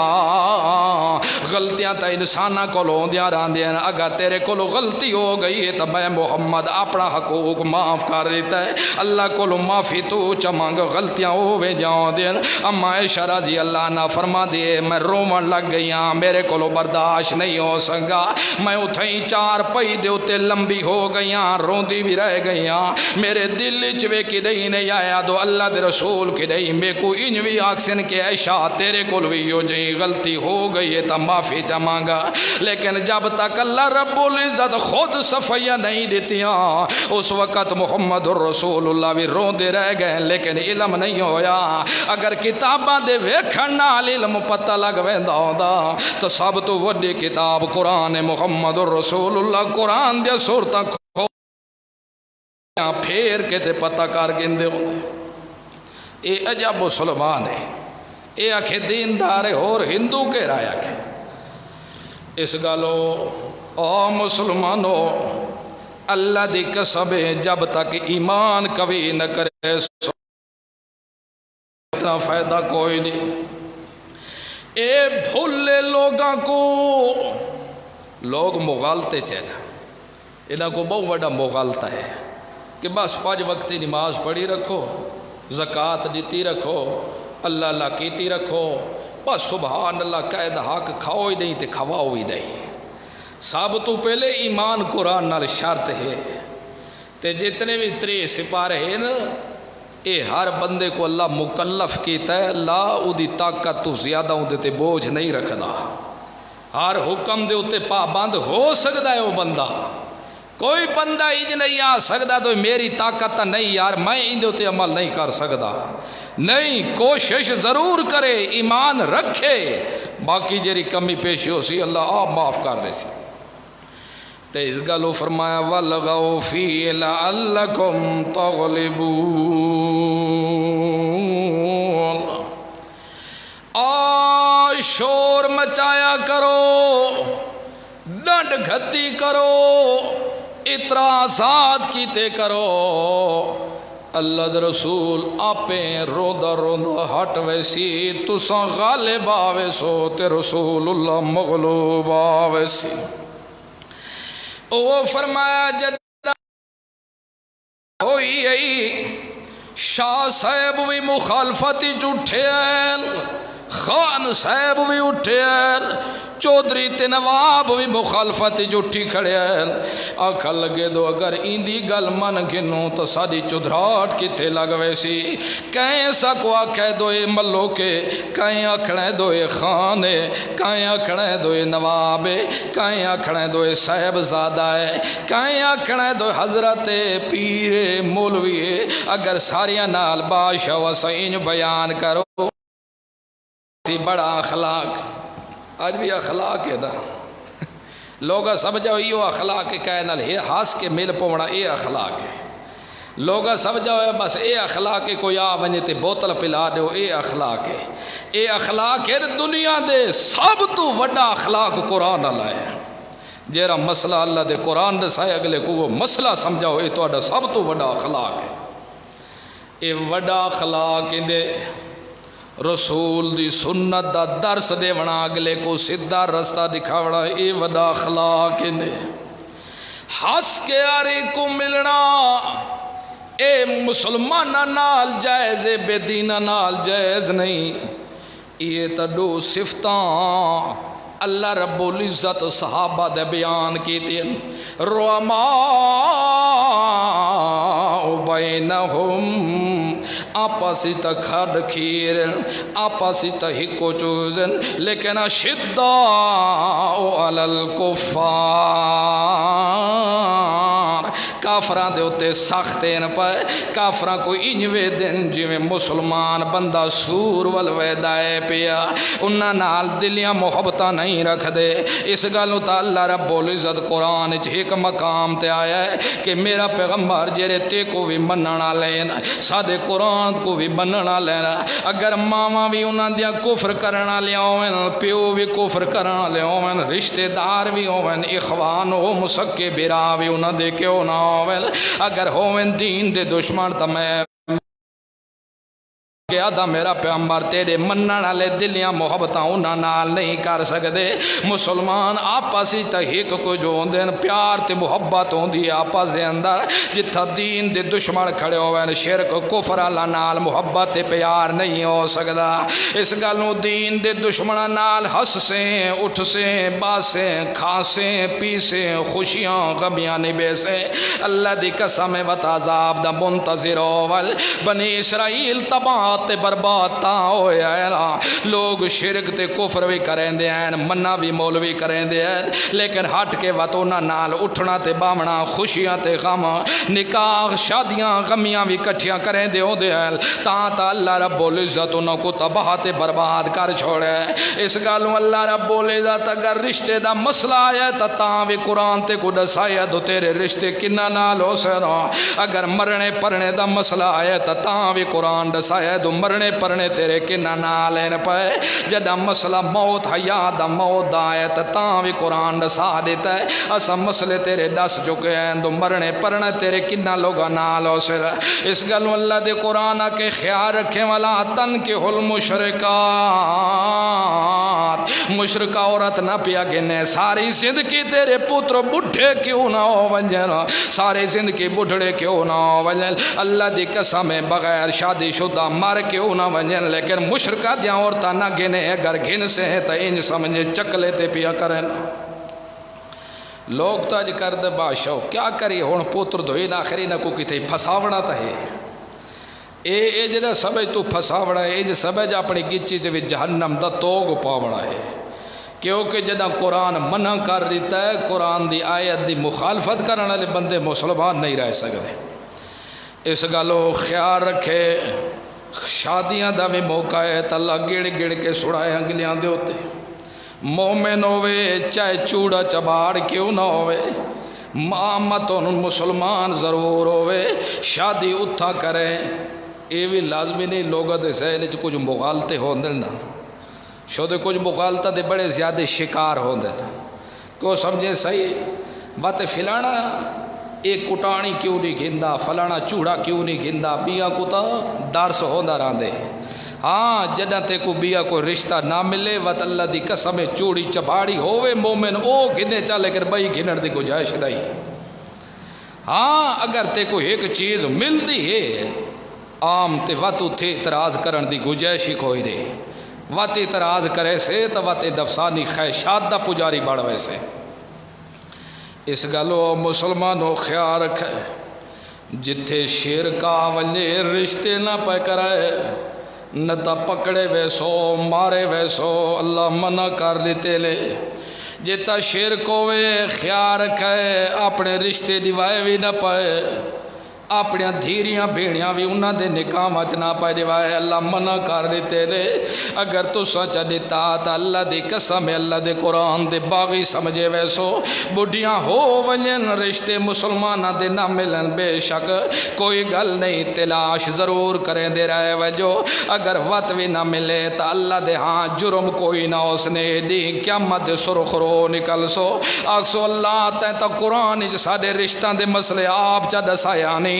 غلطیاں تا انسانہ کو لو دیا راندیا اگر تیرے کو غلطی ہو گئی ہے تو میں محمد اپنا حقوق معاف کر دیتا ہے اللہ کو لو معافی تو چمانگ غلطیاں ہوئے جاؤں دین اما عائشہ رضی اللہ عنہ فرما دیے میں رومن لگ گیا میرے کو لو برداشت نہیں ہو سکا میں اتھیں چار پئی دے اتے لمبی ہو گیا روندی بھی رہ گیا میرے دل چوے کی نہیں نہیں آیا دو اللہ دے رسول کی نہیں میں کو انوی آکسن کے عائشہ تیرے کو لوی ہو جائیں غلطی ہو گئی ہے تا معافی چمانگا لیکن جب تک اللہ رب العزت خود صفیہ نہیں دیتیاں اس وقت محمد الرسول اللہ بھی رو دے رہ گئے لیکن علم نہیں ہویا اگر کتاباں دے ویکھن نال علم پتہ لگ ویندا ہوندا تو سب تو وڈی کتاب قرآن محمد الرسول اللہ قرآن دے سورتاں پھیر کے تے پتہ کر گندے ہوندے اے عجب مسلمان ہے اے آکھے دیندار ہے اور ہندو کے رایا کے اس گالو او مسلمانو اللہ دی قسم جب تک ایمان کبھی نہ کرے اتنا فائدہ کوئی نہیں اے بھولے لوگاں کو لوگ مغالطے چاہنا انہاں کو بہت بڑا مغالطہ ہے کہ بس 5 وقتی نماز پڑھی رکھو زکوٰۃ دیتی رکھو اللہ اللہ کیتی رکھو، بس سبحان اللہ کہہ دا حق کھاؤ ہی نہیں تے کھواؤ ہی نہیں۔ سب تو پہلے ایمان قرآن نال شرط ہے، تے جتنے بھی 3 سپارے ہیں نا، اے ہر بندے کو اللہ مکلف کیتا ہے، اللہ او دی طاقت تو زیادہ اون دے تے بوجھ نہیں رکھدا، ہر حکم دے اتے پابند ہو سکتا ہے وہ بندہ۔ کوئی بندہ انج نہیں آ سکتا تو میری طاقت نہیں یار میں ان دے عمل نہیں کر سکتا، نہیں، کوشش ضرور کرے، ایمان رکھے، باقی جیری کمی پیشی ہو سی اللہ آپ معاف کر دے سی۔ تو اس گلو فرمایا وَلْغَوْا فِيهِ لَعَلَّكُمْ تَغْلِبُونَ، شور مچایا کرو، ڈنڈ گھتی کرو، اعتراضات کیتے کرو، اللہ دے رسول آپے روندہ روندہ ہٹ ویسی، تساں غالب آوے سو تے رسول اللہ مغلوب آوے سی۔ وہ فرمایا جدہ ہوئی ای شاہ صاحب بھی مخالفتی جھوٹے ہیں، خان صاحب بھی اٹھے ہیں، چودھری تے نواب بھی مخالفت جھوٹی کھڑے ہیں، آکھا لگے دو اگر ایندی گل من گنوں تو ساری چودھراٹ کتے لگ ویسی، کہیں سکو آکھے دو اے ملو کے، کہیں آکھنے دو اے خانے، کہیں آکھنے دو اے نوابے، کہیں آکھنے دو اے صاحب زادہ ہے، کہیں آکھنے دو حضرت پیر مولوی، اگر ساریاں نال بادشاہ وسعین بیان کرو بڑا اخلاق، آج بھی اخلاق ہے دا لوگا سمجھاؤ یہ اخلاق ہے، کہنا ہے ہاس کے مل پونا یہ اخلاق ہے، لوگا سمجھاؤ بس اے اخلاق ہے، کوئی آ ونجے تے بوتل پلا دو، اے اخلاق ہے، اے اخلاق ہے دنیا دے سب تو وڈا اخلاق قرآن اللہ ہے، جیرا مسئلہ اللہ دے قرآن دے سائے اگلے کو وہ مسئلہ سمجھاؤ اے تو سب تو وڈا اخلاق ہے، اے وڈا اخلاق دے رسول دی سنت دا درس دے ونا اگلے کو سدھا رستہ دکھاوڑا، اے وڈا اخلاق دے ہس کے آرے کو ملنا، اے مسلمانہ نال جائز ہے، بے دینہ نال جائز نہیں، یہ تڈو صفتاں اللہ رب العزت صحابہ دے بیان کی تین، رحماء بینہم، آپاسی تا کھڑ کھیرن، آپاسی تا ہکو چوزن، لیکن شدہ علی الکفار، کافران دے ہوتے سختین پائے، کافران کو انجوے دن جویں مسلمان بندہ سور والویدائے پیا، انہاں نال دلیاں محبتہ نہیں رکھ دے، اس گالوں تا اللہ رب العزت قرآن ایک مقام تے آیا ہے کہ میرا پیغمبر جیرے تے کو بھی مننا لینا، سادے قرآن کو بھی مننا لینا، اگر ماما بھی انہاں دیا کفر کرنا لیا ہوئن، پیو بھی کفر کرنا لیا ہوئن، رشتہ دار بھی ہوئن، اخوان ہو مسکے برا بھی انہاں دے کیوں نہ ہوئن، اگر ہوئن دین دے دشمن تا میں کہ آدھا میرا پیغمبر تیرے منن والے دلیاں محبتاں انہاں نال نہیں کر سکدے، مسلمان آپسی تحقیق کو جو ہوندے پیار تے محبت ہوندی ہے آپس دے اندر، جتھا دین دے دشمن کھڑے ہوئے شرک کفر اللہ نال محبت تے پیار نہیں ہو سکدا، اس گلوں دین دے دشمن نال ہسیں اٹھسیں باسیں کھاسیں پیسیں خوشیاں غمیاں نبیسیں، اللہ دی قسم وت عذاب دا منتظر اول، بنی اسرائیل تباہ تے برباد تاں ہوئے ہیں، لوگ شرک تے کفر بھی کریں دے ہیں، منہ بھی مولوی کریں دے ہیں، لیکن ہٹ کے وطونا نال اٹھنا تے بامنا خوشیاں تے غم نکاح شادیاں غمیاں بھی کٹھیاں کریں دے ہو دے ہیں، تاں تا اللہ رب العزت انہوں کو تباہ تے برباد کر چھوڑے، اس گالوں اللہ رب العزت اگر رشتے دا مسئلہ آیا تا تاں بھی قرآن تے کو دسایا دو تیرے رشتے کنہ نال ہو سینا، اگر مرنے پرنے دا مسئلہ آیا تا تاں بھی قرآن دسایا دو مرنے پرنے تیرے کنہ نالین پائے، جدہ مسئلہ موت حیات دا موت دا آیا تا تاں بھی قرآن دسا دیتا ہے، اسا مسئلے تیرے دس چکے ہیں دو مرنے پرنے تیرے کنہ لوگا نال ہو سر، اس گلوں اللہ دے قرآن کے خیال رکھیں والا تن کے حل مشرکات، مشرکہ عورت نہ پیا گنے، ساری زندگی تیرے پتر بڑھے کیوں نہ ہو ونجن، سارے زندگی بڑھڑے کیوں نہ ہو ونجن، اللہ دی قسم بغیر شادی شدہ مر مر کیوں نہ ونجن لیکن مشرکہ دیاں عورتاں نہ گنے اگر گھن سے ہیں تو انج سمجھے چکلے تے پیا کریں لوگ تو اج کر دے بادشاہ کیا کری ہون پوتر دھوئی نہ آخری نہ کو کتے پھساونا تا ہے اے جڑا سمجھ تو پھساونا ہے اے سمجھ اپنی گچی جو جہنم دا توگ پاونا ہے کیونکہ جدہ قرآن منع کر دیتا ہے قرآن دی آیت دی مخالفت کرنے والے بندے مسلمان نہیں رہ سکتے اس گلو خیال رکھے شادیاں دا بھی موقع ہے تو اللہ گڑ گڑ کے سڑائے انگلیاں دے ہوتے مومن ہوئے چاہے چوڑا چباڑ کیوں نہ ہوئے مامتون مسلمان ضرور ہوئے شادی اتھا کریں یہ بھی لازمی نہیں لوگوں دے سہنے کچھ مغالطے ہوندے نا شودے کچھ مغالطہ دے بڑے زیادہ شکار ہوندے نا کیوں سمجھے صحیح بات فلانا ایک کٹانی کیوں نہیں گھندا فلانا چوڑا کیوں نہیں گھندا بیاں کو تا درس ہوندا راندے ہاں جدہ تے کو بیا کو رشتہ نہ ملے وط اللہ دی قسم چوڑی چباڑی ہوئے مومن او گھنے چالے کر بھائی گھنڑ دی گنجائش نہیں ہاں اگر تے کو ایک چیز مل دی ہے عام تے وط اتھے اعتراض کرن دی گنجائش کوئی دے وط اعتراض کرے سے تو وط نفسانی خواہشات دا پجاری بڑھ ویسے اس گلو مسلمانوں خیال رکھے جتھے شرکا ونجے رشتے نہ پہ کرائے نہ تا پکڑے ویسو مارے ویسو اللہ منع کر دیتے لے جتا شرک ہوئے خیال رکھے اپنے رشتے دیوائے بھی نہ پائے اپنے دھیریاں بھیڑیاں بھی انہاں دے نکاح وچ نہ پائے دیوائے اللہ منع کر دیتے لے اگر تو سچ دیتا تا اللہ دی قسم اللہ دے قرآن دے باغی سمجھے ویسو بڑھیاں ہو ونجن رشتے مسلمانہ دے نہ ملن بے شک کوئی گل نہیں تلاش ضرور کریں دے رہے وجو اگر وقت بھی نہ ملے تا اللہ دے ہاں جرم کوئی نہ اس نے دی قیامت سرخ رو نکل سو آکسو اللہ تا قرآن ساڑے رشتہ دے مسئلے آپ چا دسایا نہیں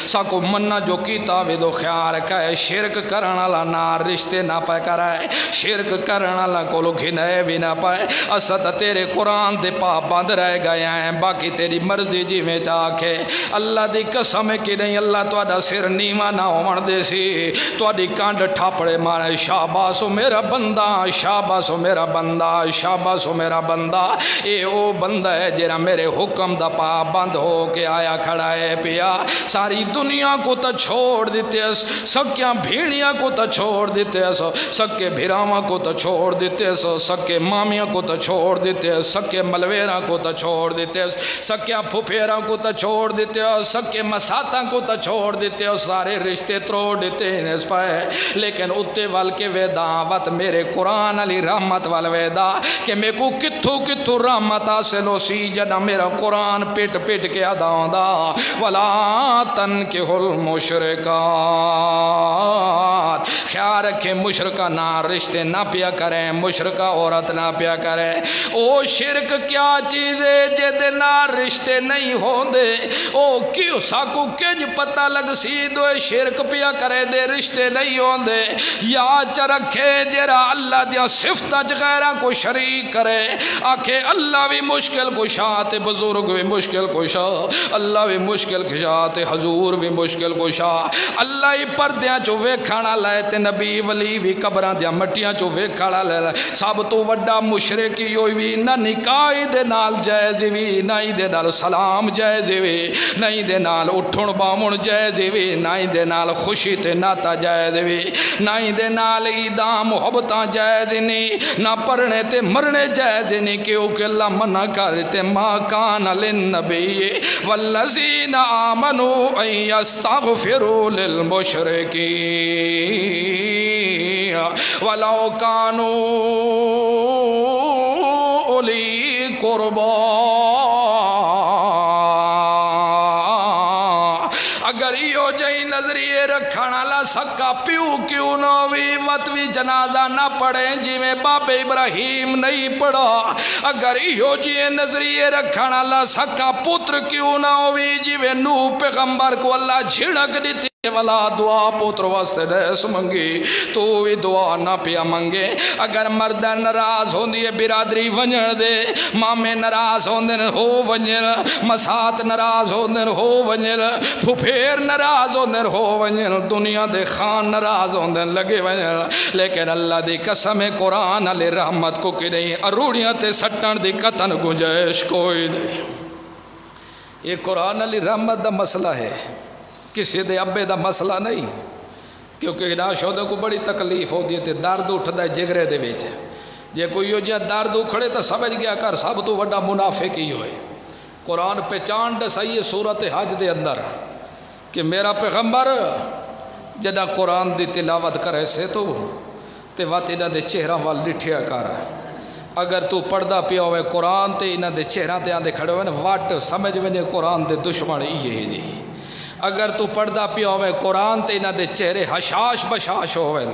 ساکو منہ جو کتاب دو خیال رکھائے شرک کرنا لا نہ رشتے نہ پائے کرائے شرک کرنا لا کو لوگ گھنے بھی نہ پائے اسد تیرے قرآن دے پا بند رہ گئے ہیں باقی تیری مرضی جی میں چاکے اللہ دی قسم کی نہیں اللہ تو آدھا سر نیمہ نہ ہومن دے سی تو آدھی کانڈ ٹھاپڑے مارے شاباسو میرا بندہ شاباسو میرا بندہ شاباسو میرا بندہ اے او بندہ ہے جیرا میرے حکم دا پا بند ہو کے آیا کھڑا ہے پیا ساری دنیا کو تا چھوڑ دیتے اس سکیاں بھیڑیاں کو تا چھوڑ دیتے اس سکے بھیراواں کو تا چھوڑ دیتے اس سکے مامیاں کو تا چھوڑ دیتے اس سکے ملویراں کو تا چھوڑ دیتے اس سکیاں پھپھیراں کو تا چھوڑ دیتے اس سکے مساتاں کو تا چھوڑ دیتے اس سارے رشتے تروڑ دیتے ہیں اس پائے لیکن اتے وال کے ویداوت میرے قرآن علی رحمت وال ویدا کہ میں کو کتھو کتھو رحمت حاصل ہو سی جنا میرا قرآن پیٹ پیٹ کے ادا دا ولا تنکح المشرکات خیال رکھیں مشرکہ نہ رشتے نہ پیا کریں مشرکہ عورت نہ پیا کریں او شرک کیا چیز ہے جدے نہ رشتے نہیں ہوں دے او کیوں ساکو کنج پتہ لگ سی دو شرک پیا کرے دے رشتے نہیں ہوں دے یا چرکھے جرا اللہ دیا صفتہ غیرہ کو شریک کرے آکھے اللہ بھی مشکل کشات بزرگ بھی مشکل کشا اللہ بھی مشکل کشات حضور بھی مشکل کشا اللہ ہی پردیاں چو ویکھانا لائے تے نبی ولی بھی قبران دیا مٹیاں چو ویکھانا لائے سب تو وڈا مشرکی ہوئی بھی نہ نکائی دے نال جائزی بھی نہ ہی دے نال سلام جائزی بھی نہ ہی دے نال اٹھن بامن جائزی بھی نہ ہی دے نال خوشی تے ناتا جائزی بھی نہ ہی دے نال ایدام محبتاں جائزی نہیں نہ پڑھنے تے مرنے جائزی نہیں کیونکہ اللہ منع کرتے ما کان للنبی والذین آمنوا ان یستغفروا للمشرکین ولو کانوا اولی قربا اگر یہ جائی نظریے رکھانا لا سکا پیو کیوں نہ ہوئی مت بھی جنازہ نہ پڑھیں جی میں باپ ابراہیم نہیں پڑھا اگر یہ جی نظریے رکھانا لا سکا پتر کیوں نہ ہوئی جی میں نوح پیغمبر کو اللہ جھڑک دیتی والا دعا پوتر واسطے دس منگی تو بھی دعا نہ پیا منگے اگر مرد ناراض ہوندی ہے برادری ونجن دے مامے ناراض ہوندن ہو ونجن مسات ناراض ہوندن ہو ونجن پھپھیر ناراض ہوندن ہو ونجن دنیا دے خان ناراض ہوندن لگے ونجن لیکن اللہ دی قسم قرآن علی رحمت کو کی نہیں اروڑیاں تے سٹن دی قطن گنجائش کوئی نہیں یہ قرآن علی رحمت دا مسئلہ ہے کسی دے ابے دا مسئلہ نہیں کیونکہ ناشودہ کو بڑی تکلیف ہوتی ہے درد اٹھتا ہے جگرے دے ویچ جے کوئی ہو جائے درد اکھڑے تو سمجھ گیا کر سب تو وڈا منافق ہی ہوئے قرآن پہچان دے صحیح صورت حج دے اندر کہ میرا پیغمبر جدہ قرآن دی تلاوت کرے سے تو تے وقت انہ دے چہرہ وال لٹھیا کر اگر تو پڑھدا پیا ہوئے قرآن تے انہ دے چہرہ تے آندے کھڑے ہوئے واٹ سمجھ وینے قرآن دے دشمن یہ نہیں اگر تو پڑھدا پیا ہوئے قرآن تے انہ دے چہرے حشاش بشاش ہوئے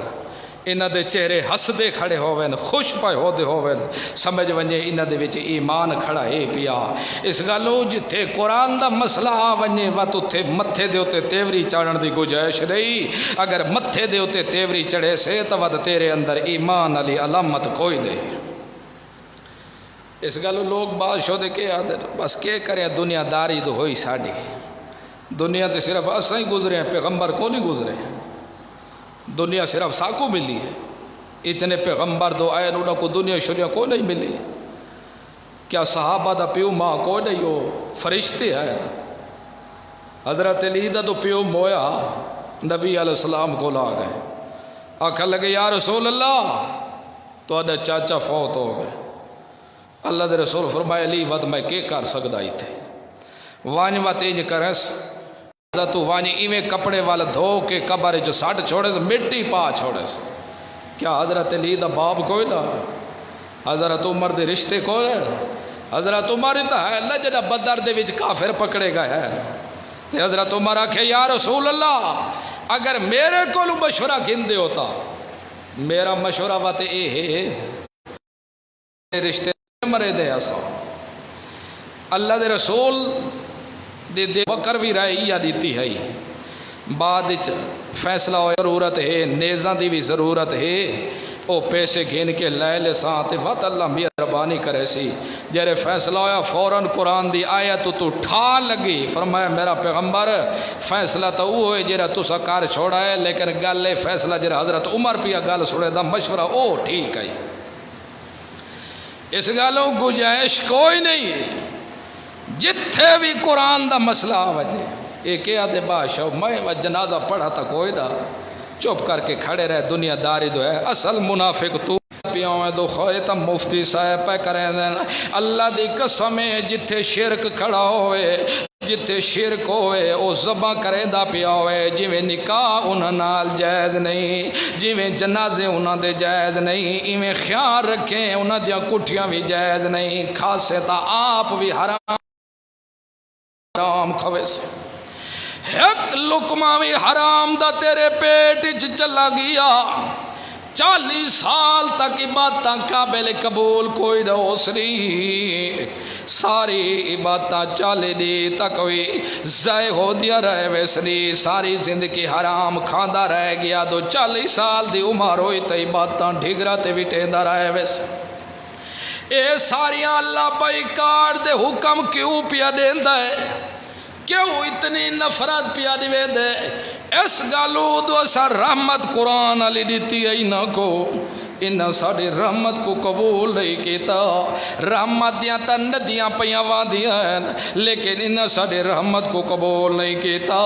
انہ دے چہرے ہس دے کھڑے ہوئے خوش پائے ہو دے ہوئے سمجھ ونجے انہ دے وچ ایمان کھڑا ہے پیا اس گالو جتھے قرآن دا مسئلہ ونجے وات اتھے متھے دے ہوتے تیوری چاڑن دی گجائش نہیں اگر متھے دے ہوتے تیوری چڑھے سے تو ود تیرے اندر ایمان علی علامت کوئی نہیں اس گالو لوگ بات شو دے کے آدھے بس کیا کریں دنیا داری تو ہوئی ساڑی دنیا تے صرف اساں ہی گزرے ہیں پیغمبر کو نہیں گزرے دنیا صرف ساکو ملی ہے اتنے پیغمبر دو آئے انہوں کو دنیا شریعہ کو نہیں ملی کیا صحابہ دا پیو ماں کو نہیں ہو فرشتے ہیں حضرت علی دا تو پیو مویا نبی علیہ السلام کو لا گئے آکھا لگے یا رسول اللہ تو آدھا چاچا فوت ہو گئے اللہ دے رسول فرمائے علی وقت میں کے کر سکتا ہی تھے وانی وقت انج کرس تو وانی ایویں کپڑے والا دھو کے قبر جو ساٹھ چھوڑے مٹی پا چھوڑے کیا حضرت علی دا باپ کوئی نہ حضرت عمر دے رشتے کوئی حضرت عمر ہی تا ہے اللہ جدہ بدر دے وچ کافر پکڑے گا ہے تے حضرت عمر آکھے یا رسول اللہ اگر میرے کو مشورہ گھندے ہوتا میرا مشورہ وقت اے ہے رشتے مرے دے ایسا اللہ دے رسول دے بکر بھی رائے یا دیتی ہے بعد فیصلہ ہوئے ضرورت ہے نیزاں دی بھی ضرورت ہے او پیسے گھن کے لے لے ساتھ وقت اللہ مہربانی کرے سی جرے فیصلہ ہویا فوراً قرآن دی آیت تو ٹھا لگی فرمایا میرا پیغمبر فیصلہ تو وہ ہوئے جرہ تو سکار چھوڑا ہے لیکن گل لے فیصلہ جرہ حضرت عمر پیا گل سڑے دا مشورہ او ٹھیک ہے اس گالوں گنجائش کوئی نہیں جتھے بھی قرآن دا مسئلہ آوجے ایک آدھے بادشاہ میں جنازہ پڑھا تھا کوئی دا چپ کر کے کھڑے رہے دنیا داری دو ہے اصل منافق تو پیوں میں دو خواہ تم مفتی صاحب پہ کریں دیں اللہ دی قسمیں جتھے شرک کھڑا ہوئے جتھے شرک ہوئے او زباں کریں دا پیا ہوئے جویں نکاح انہاں نال جائز نہیں جویں جنازے انہاں دے جائز نہیں ایویں خیال رکھیں انہاں دیاں کٹھیاں بھی جائز نہیں خاصے تا آپ بھی حرام کھوے سے ایک لقمہ بھی حرام دا تیرے پیٹ چلا گیا 40 سال تک عبادتاں قابل قبول کوئی نہ ہوسری ساری عبادتاں 40 دی تک ہوئی ضائع ہو دیا رہے ویسری ساری زندگی حرام کھاندہ رہ گیا 40 سال دی عمر ہوئی تو عبادتاں ڈھگرہ تے وٹیندہ رہے ویسے اے ساریاں اللہ پائی کار دے حکم کیوں پیا دیندہ ہے کیوں اتنی نفرت پیا دیوے دے اس گالو دو اسا رحمت قرآن علی دیتی ہے انہاں کو انہاں ساڑے رحمت کو قبول نہیں کیتا رحمت دیاں تا ندیاں پیاں واندیاں ہیں لیکن انہاں ساڑے رحمت کو قبول نہیں کیتا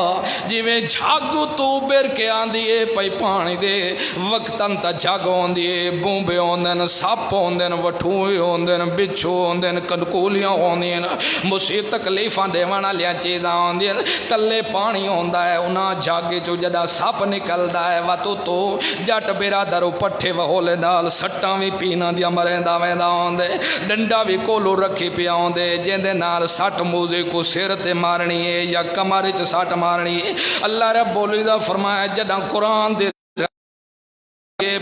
جویں جھاگو تو بیر کے آندیے پئی پانی دے وقتاً تا جھاگ ہوندیے بومبے ہوندن ساپ ہوندن وٹھوئے ہوندن بچھو ہوندن کنکولیاں ہوندن مصیب تکلیفاں دیوانا لیا چیزاں ہوندن تلے پانی ہوندا ہے انہاں جھاگے جو جدا ساپ نکلدا ہے واتو تو جٹ برادرو پٹھے وہولے نال سٹاں بھی پینا دیا مریندا ویندا ہوندے ڈنڈا بھی کولو رکھی پیا ہوندے جیندے نال سٹ موزے کو سر تے مارنی ہے یا کمر وچ سٹ مارنی ہے اللہ رب العزت فرمایا جداں قرآن دے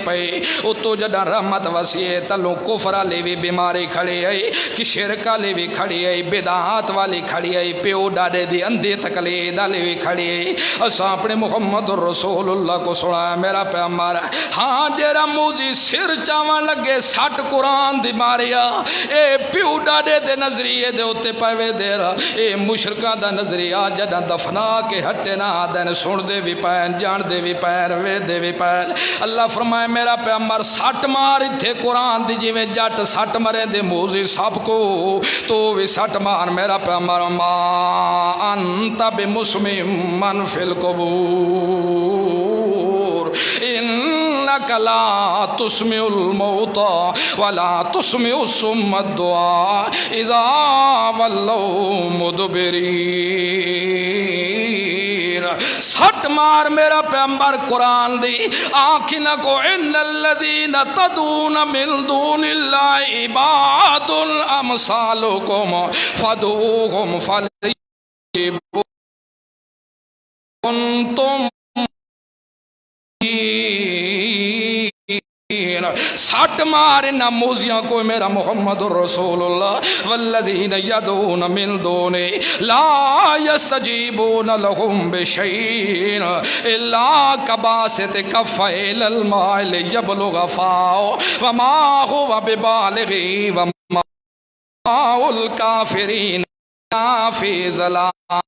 پے اتو جڑا رحمت وسیع تلوں کفر والے بھی بیماری کھڑی آئی کہ شرک والے بھی کھڑی آئی بدعات والی کھڑی آئی پیو ڈاڈے دی اندھی تقلید والی بھی کھڑی آئی اساں اپنے محمد رسول اللہ کو سنا ہے میرا پیغمبر ہاں جیرا موزی سر چاوان لگے سٹ قرآن دی ماریا اے پیو ڈاڈے دے نظریے دے ہوتے پائے دے رہا اے مشرکہ دا نظریہ جڑا دفنا کے ہٹے نہ دین سن دے بھی پائن جان دے بھی پائن وے دے بھی پائن اللہ فرمائے میرا پیغمبر سٹ مار تھے قرآن دی جی میں جٹ سٹ مرے دے موزی سب کو تو بھی سٹ مار میرا پیغمبر ما انت بمسمی من فی القبور انکا لا تسمع الموتا ولا تسمع الصم الدعاء اذا ولوا مدبرین سٹ مار میرا پیغمبر قرآن دی آنکھ نہ کو ان الذین تدعون من دون اللہ عباد امثالکم فدعوہم فلیجیبوا کنتم سٹ مار نہ موزیاں کو میرا محمد رسول اللہ والذین یدعون من دون لا یستجیبون لهم بشیء الا کباسط کفیہ الی الماء لیبلغ فاہ وما هو ببالغہ وما الکافرین فی ضلال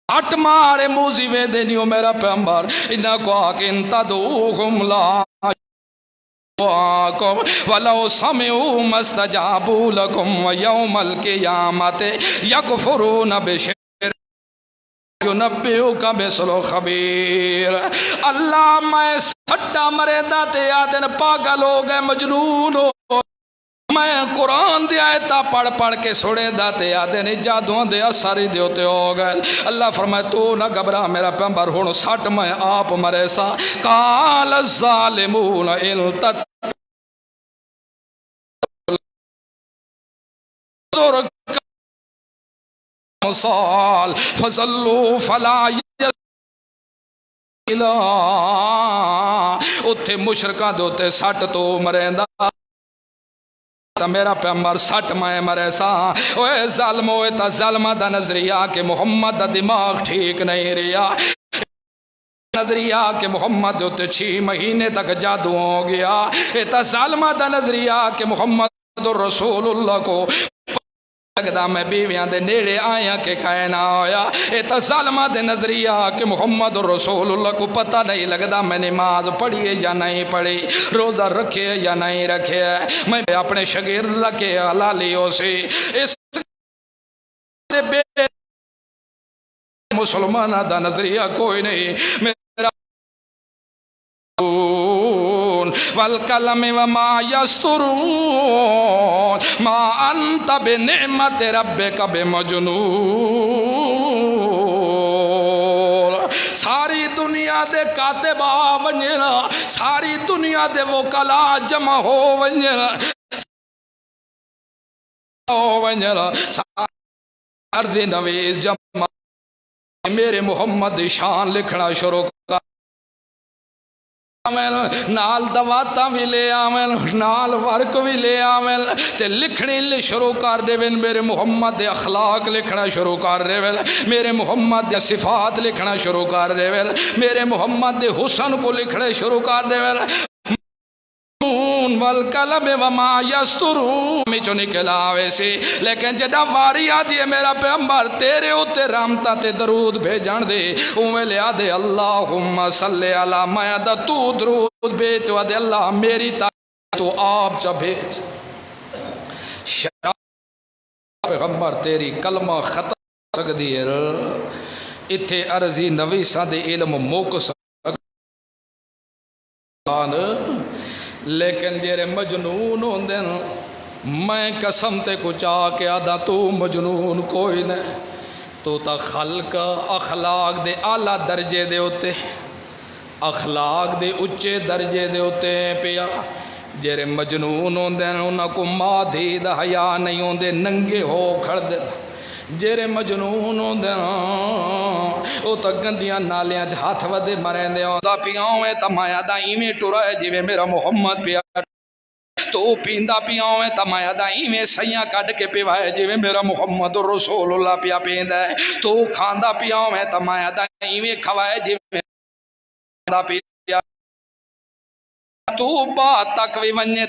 ہٹ مارے موزی وے دینیو میرا پیغمبر انہا کو آکے انتدوہم لا وَلَوْ سَمِعُوا مَسْتَجَابُوا لَكُمْ وَيَوْمَ الْقِيَامَةِ يَكْفُرُونَ بِشِرْكِكُمْ يُنَبِّئُكَ مِثْلُ خَبِيرٍ اللہ میں سٹا مرے داتے آدن پاگل ہو گئے مجنون ہو میں قرآن دے آیتا پڑھ پڑھ کے سڑے داتے آدھے نہیں جادوان دے اثاری دیوتے ہو گئے اللہ فرمائے تو نہ گھبرا میرا پیغمبر ہونو سٹ میں آپ مرے سا قال الظالمون التت صال فصلوا فلا یسلا اتھے مشرکہ دوتے سٹ تو مریندا میرا پیغمبر سٹ میں مرے سا اوے ظالم ہوئے تا ظالمہ دا نظریہ کہ محمد دا دماغ ٹھیک نہیں رہا نظریہ کہ محمد ہوتے 6 مہینے تک جادو ہو گیا ایتا ظالمہ دا نظریہ کہ محمد رسول اللہ کو لگدا میں بیویاں دے نیڑے آیا کہ کائنا ہویا ایتا ظالمہ دے نظریہ کہ محمد رسول اللہ کو پتہ نہیں لگدا میں نماز پڑھیے یا نہیں پڑھی روزہ رکھے یا نہیں رکھے میں اپنے شگرد رکھے حلالیوں سے اس بے مسلمانہ دا نظریہ کوئی نہیں میرا والکلم وما یسترون ما انت بنعمت ربک بمجنون ساری دنیا دے کاتب آونجنا ساری دنیا دے وکلا جمع ہو ونجنا عرض نویز جمع میرے محمد شان لکھنا شروع کر نال دواتا بھی لے آمین نال ورک بھی لے آمین تے لکھنی لے شروع کر دے وین میرے محمد دے اخلاق لکھنا شروع کر دے وین میرے محمد دے صفات لکھنا شروع کر دے وین میرے محمد دے حسن کو لکھنے شروع کر دے وین والکلم وما یسترون میں جو نکلا ویسے لیکن جدہ واری آدھی ہے میرا پیغمبر تیرے ہوتے رحمتہ تے درود بھیجان دے اوہ لے آدھے اللہم صلی اللہ میں آدھا تو درود بھیج تو آدھے اللہ میری تاکہ تو آپ جا بھیج شاہ پیغمبر تیری کلمہ ختم سکتی ہے اتھے عرضی نویسہ دے علم موک سکتی لیکن جیرے مجنون ہوندے میں قسم تے کچھ آکے آدھا تو مجنون کوئی نہیں تو تا خلق اخلاق دے اعلیٰ درجے دے ہوتے اخلاق دے اچھے درجے دے ہوتے ہیں پیا جیرے مجنون ہوندے انہاں کو ماں دی دا حیاء نہیں ہوندے ننگے ہو کھڑ دے جیرے مجنون ہوندے او تا گندیاں نالیاں چ ہاتھ ودے مرندے ہوندا پیاں میں تمایا دا ایویں ٹرا ہے جویں میرا محمد پیا تو پیندا پیا ہوئے تمایا دا ایویں سیاں کڈ کے پیوائے جویں میرا محمد رسول اللہ پیا پیندا ہے تو کھاندا پیا ہوئے تمایا دا ایویں کھوائے جویں میرا پیا تو بات تک بھی ونجے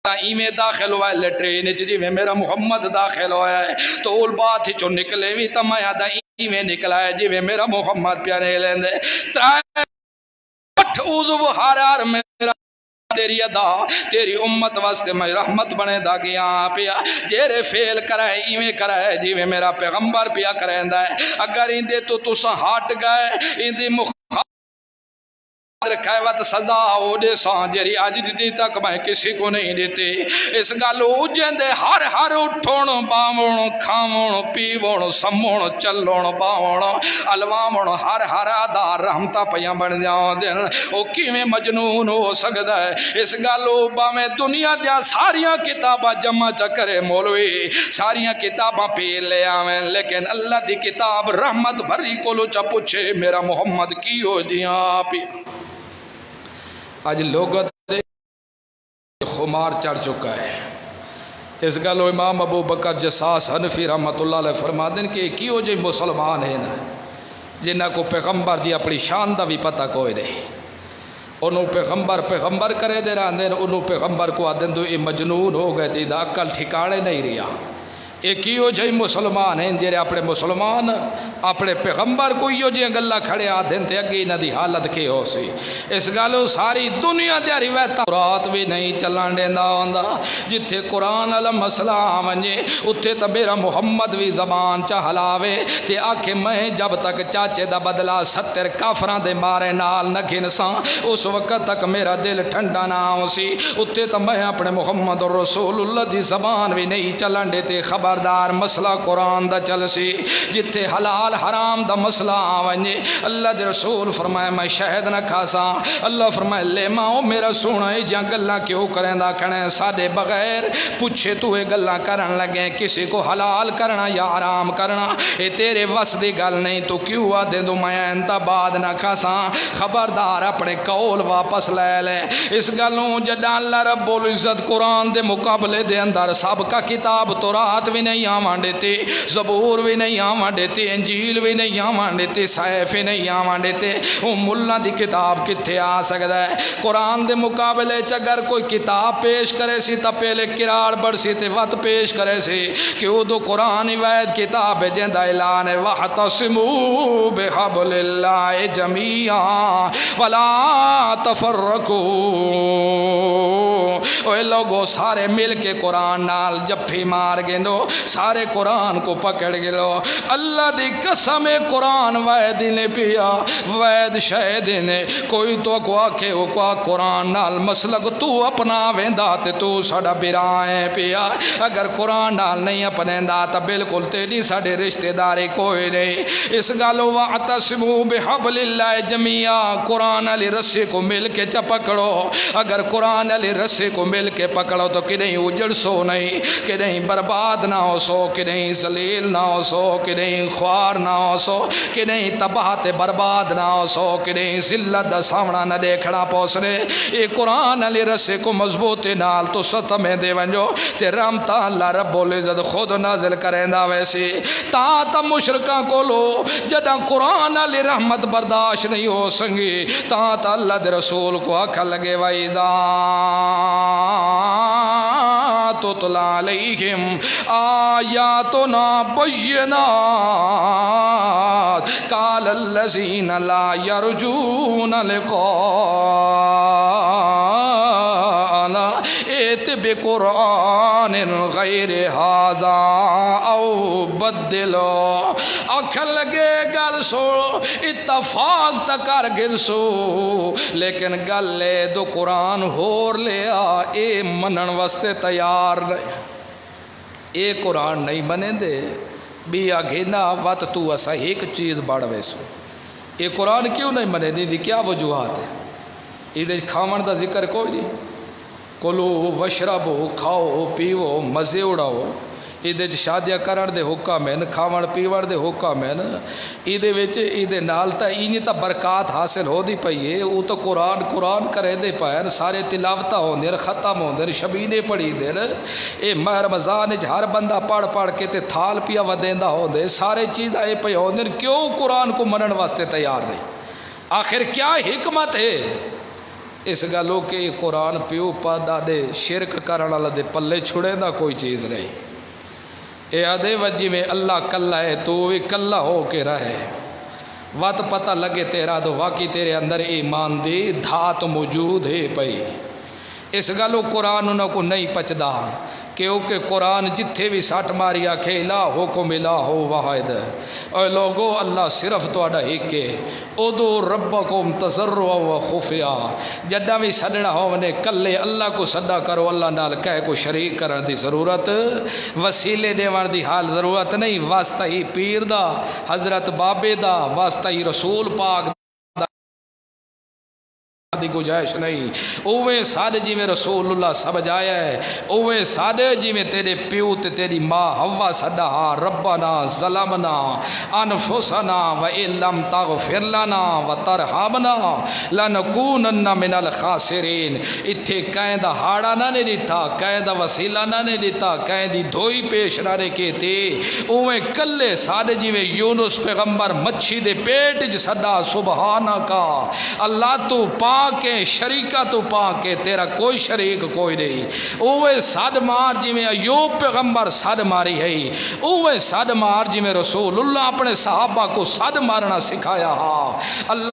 ایویں داخل ہوا ہے لیٹرین وچ جویں میرا محمد داخل ہوا ہے تو اول بات چوں نکلے وی تمایا دا ایویں نکلا ہے جویں میرا محمد پیا نے لیندے ترائے اٹھ عضو ہر ہر میرا تیری ادا تیری امت واسطے میں رحمت بنے دا گیا پیا جیرے فیل کرائے ایویں کرائے جیویں میرا پیغمبر پیا کریندا ہے اگر اندے تو تساں ہٹ گئے اندے رکھائے وقت سزا ہو دے سان جری آج دی تک میں کسی کو نہیں دیتے اس گالو جندے ہر ہر اٹھون باون کھاون پیون سمون چلون باون الوامون ہر ہر آدھار رحمتہ پیاں بن جاؤں دن او کیویں مجنون ہو سکتا ہے اس گالو باویں دنیا دیا ساریاں کتاباں جمع چکرے مولوی ساریاں کتاباں پی لے آویں لیکن اللہ دی کتاب رحمت بھری کولو چا پوچھے میرا محمد کی ہو جیاں پی آج لوگوں دے خمار چڑھ چکا ہے اس گلو امام ابو بکر جساس حنفی رحمت اللہ علیہ فرما دیں کہ کیوں جو مسلمان ہیں نا جنہ کو پیغمبر دی اپنی شان دا بھی پتہ کوئی نہیں انہوں پیغمبر کرے دے رہا دیں انہوں پیغمبر کو آدھیں دو یہ مجنون ہو گئے تھی دا عقل ٹھکانے نہیں رہا ایک ہیو جائی مسلمان ہیں جیرے اپنے مسلمان اپنے پیغمبر کو ہیو جی گلہ کھڑے آدھیں تے اگی نہ دی حالت کی ہو سی اس گالو ساری دنیا دیا روایت قرآن بھی نہیں چلان دیندہ ہوندہ جتھے قرآن علم مسئلہ منجے اتھے تا میرا محمد بھی زبان چا حلاوے تے آکھے میں جب تک چاچے دا بدلا 70 کافران دے مارے نال نہ گھنساں اس وقت تک میرا دل ٹھنڈا نہ ہو سی اتھے تا میں اپنے محمد رسول اللہ دی زبان بھی نہیں چلان دیتے خبردار مسئلہ قرآن دا چل سی جتھے حلال حرام دا مسئلہ آوانجے اللہ دے رسول فرمائے میں شہد نہ کھاسا اللہ فرمائے لے ماں میرا سونا ہے جہاں گلہ کیوں کریں دا کھڑیں سادے بغیر پوچھے تو ہے گلہ کرن لگیں کسی کو حلال کرنا یا حرام کرنا اے تیرے وس دی گل نہیں تو کیوں آدھیں دو میں انتا بعد نہ کھاسا خبردار اپنے قول واپس لے لے اس گلوں جدہ اللہ رب العزت قرآن دے مقابلے دے اندر سب کا کتاب تورات بھی نہیں آمان دیتے زبور بھی نہیں آمان دیتے انجیل بھی نہیں آمان دیتے صحیف بھی نہیں آمان دیتے وہ ملہ دی کتاب کتھے آ سکتا ہے قرآن دے مقابلے چگر کوئی کتاب پیش کرے سی تا پہلے کرار بڑھ سی تے وقت پیش کرے سی کہ وہ دو قرآن وید کتاب جندہ اعلان ہے وَحْتَصِمُوا بِحَبْلِ اللَّهِ جَمِيعًا وَلَا تَفَرَّقُوا اے لوگوں سارے مل کے قرآن نال جپھی مار گئنو سارے قرآن کو پکڑ گلو اللہ دی قسم قرآن وید نے پیا وید شہد نے کوئی تو کو آکھے وہ کو قرآن نال مسلک تو اپنا ویندا تے تو ساڑا برائیں پیا اگر قرآن نال نہیں اپنے دا تا بالکل تیری ساڑے رشتہ داری کوئی نہیں اس گالو وَاعْتَصِمُوا بِحَبْلِ اللَّهِ جَمِيعًا قرآن علی رسی کو مل کے چا پکڑو اگر قرآن علی رسی کو مل کے پکڑو تو کہ نہیں اجڑ سو نہیں کہ نہیں برباد نہ ہو سو کہ نہیں ذلیل نہ ہو سو کہ نہیں خوار نہ ہو سو کہ نہیں تباہت برباد نہ ہو سو کہ نہیں ذلت دا سامنا نہ دیکھنا پوسنے یہ قرآن علی رسے کو مضبوط نال تو ستمیں دے ونجو تے رحمتہ اللہ رب العزت خود نازل کریں دا ویسی تا مشرکاں کو لو جدہ قرآن علی رحمت برداشت نہیں ہو سنگی تا اللہ دے رسول کو آکھا لگے وَإِذَا تُتْلَى عَلَيْهِمْ آیاتنا بینات قال الذین لا یرجون لقاءنا ائت بقرآن غیر ھذا او بدلو آکھن لگے گل سو اتفاق تکر گرسو لیکن گل لے دو قرآن ہور لیا اے منن واسطے تیار رہے اے قرآن نہیں بنے دے بیا گھنا وات تو اسا ایک چیز بڑھ ویسو اے قرآن کیوں نہیں بنے دی کیا وجوہات ہے یہ کھاون دا ذکر کوئی نہیں کلو وشربو کھاؤ پیو مزے اڑاؤ یہ شادیاں کرن دے حکم ہیں، کھاون پیون دے حکم ہیں، یہ نال تا اینی تا برکات حاصل ہو دی پئی ہے۔ وہ تو قرآن کرے دے پائے، سارے تلاوتہ ہوندے ختم ہوندے، شبینے پڑھی دے، اے ماہ رمضان ہر بندہ پڑھ کے تے تھال پیا ودیندا ہوندے، سارے چیزاں اے پئی ہوندے، کیوں قرآن کو منن واسطے تیار نہیں؟ آخر کیا حکمت ہے اس گلوں کہ قرآن پیو پادا دے شرک کرن والا دے پلے چھڑے دا کوئی چیز نہیں۔ اے آدھے وجی میں اللہ کلا ہے، تو بھی کلا ہو کے رہے، وقت پتہ لگے تیرا تو واقعی تیرے اندر ایمان دی دھات موجود ہے پئی۔ اس گلوں قرآن انہوں کو نہیں پچدا، کیونکہ قرآن جتھے بھی سٹ ماری آکھے الہ کو الہ واحد، اے لوگو اللہ صرف تہاڈا ایک ہے، ادعو ربکم تضرعا و خفیا، جدہ بھی سڈنا ہونے کلے اللہ کو صدا کرو، اللہ نال کہہ کو شریک کرن دی ضرورت، وسیلے دیوان دی حال ضرورت نہیں، واسطہ ہی پیر دا، حضرت بابے دا، واسطہ ہی رسول پاک دی گنجائش نہیں۔ اوے سادے جی میں رسول اللہ سمجھایا ہے، اوے سادے جی میں تیرے پیو تے تیری ماں حوا صدا ربنا ظلمنا انفسنا وان لم تغفر لنا وترحمنا لنکونن من الخاسرین۔ اتھے کہیں دا ہاڑا نہ نے دیتا، کہیں دا وسیلہ نہ نے دیتا، کہیں دی دھوئی پیش نہ رکھے تھے، اوے کلے سادے جی میں یونس پیغمبر مچھی دے پیٹ ج صدا سبحانہ کا، اللہ تو پاک کے شریکہ تو پاک کے، تیرا کوئی شریک کوئی نہیں۔ اوے صد مار جی میں ایوب پیغمبر صد ماری ہے، اوے صد مار جی میں رسول اللہ اپنے صحابہ کو صد مارنا سکھایا ہاں۔ اللہ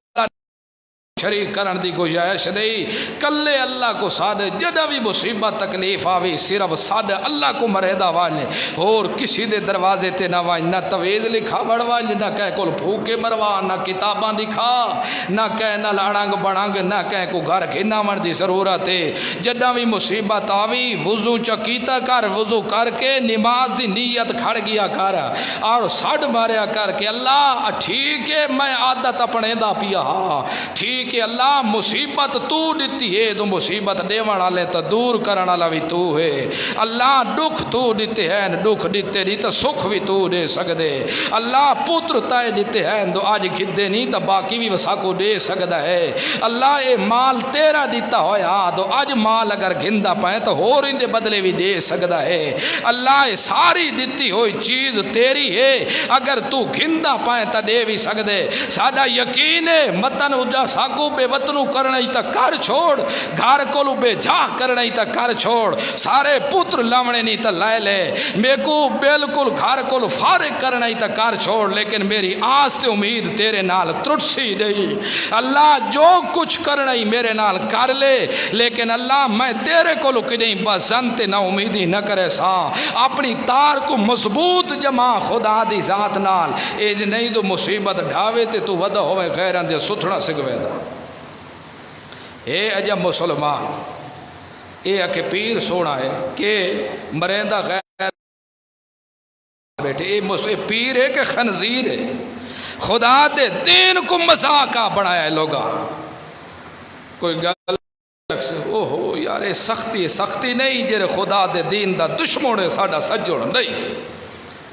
شریک کرن دی گنجائش نہیں، کلے اللہ کو ساد، جدہ بھی مصیبت تکلیف آوی صرف ساد اللہ کو مریدہ واجنے، اور کسی دے دروازے تے نہ واجنے، نہ تویز لکھا بڑواجنے، نہ کہہ کل پھوکے مروان، نہ کتاباں دکھا، نہ کہہ نہ لڑنگ بڑنگ، نہ کہہ کو گھر گھنا من دی ضرورت ہے۔ جدہ بھی مصیبت آوی وضو چکیتا کر، وضو کر کے نماز دی نیت کھڑ گیا کر، اور ساڑھ ماریا کر کے اللہ ٹھیک ہے میں عادت اپنے دا پیا ہاں، ٹھیک کہ اللہ مصیبت تو دیتی ہے، تو مصیبت دیوان والے تو دور کرنا والا بھی تو ہے، اللہ دکھ تو دیتے ہیں، دکھ دیتے نہیں تو سکھ بھی تو دے سکدے، اللہ پتر تائے دیتے ہیں تو آج گدے نہیں تو باقی بھی وسا کو دے سکدا ہے، اللہ اے مال تیرا دیتا ہویا تو آج مال اگر گھندا پائے تو ہور ان دے بدلے بھی دے سکدا ہے، اللہ اے ساری دیتی ہوئی چیز تیری ہے، اگر تو گھندا پائے تو دے بھی سکدے، سادہ یقین ہے متن اجا ساکو بے وطنو کرنا ہی تا کر چھوڑ، گھر کولو بے جا کرنا ہی تا کر چھوڑ، سارے پتر لامنے نہیں تا لائے لے، میں کو بالکل گھر کولو فارغ کرنا ہی تا کر چھوڑ، لیکن میری آس تے امید تیرے نال ترسی نہیں، اللہ جو کچھ کرنا ہی میرے نال کر لے، لیکن اللہ میں تیرے کولو کی نہیں بس زنتے نہ امیدی نہ کرے سا، اپنی تار کو مضبوط جمع خدا دی ذات نال، ایج نہیں تو مصیبت ڈھاوے تے تو ودا ہوئے غیران دے ستھڑا سکوے دا۔ اے عجب مسلمان، اے اکے پیر سونا ہے کہ مرندہ غیر بیٹھے، اے پیر ہے کہ خنزیر ہے، خدا دے دین کو مذاقہ بنایا ہے لوگا، کوئی گل اوہو یار اے سختی نہیں، جرے خدا دے دین دا دشمن ہے ساڑا سجڑ نہیں،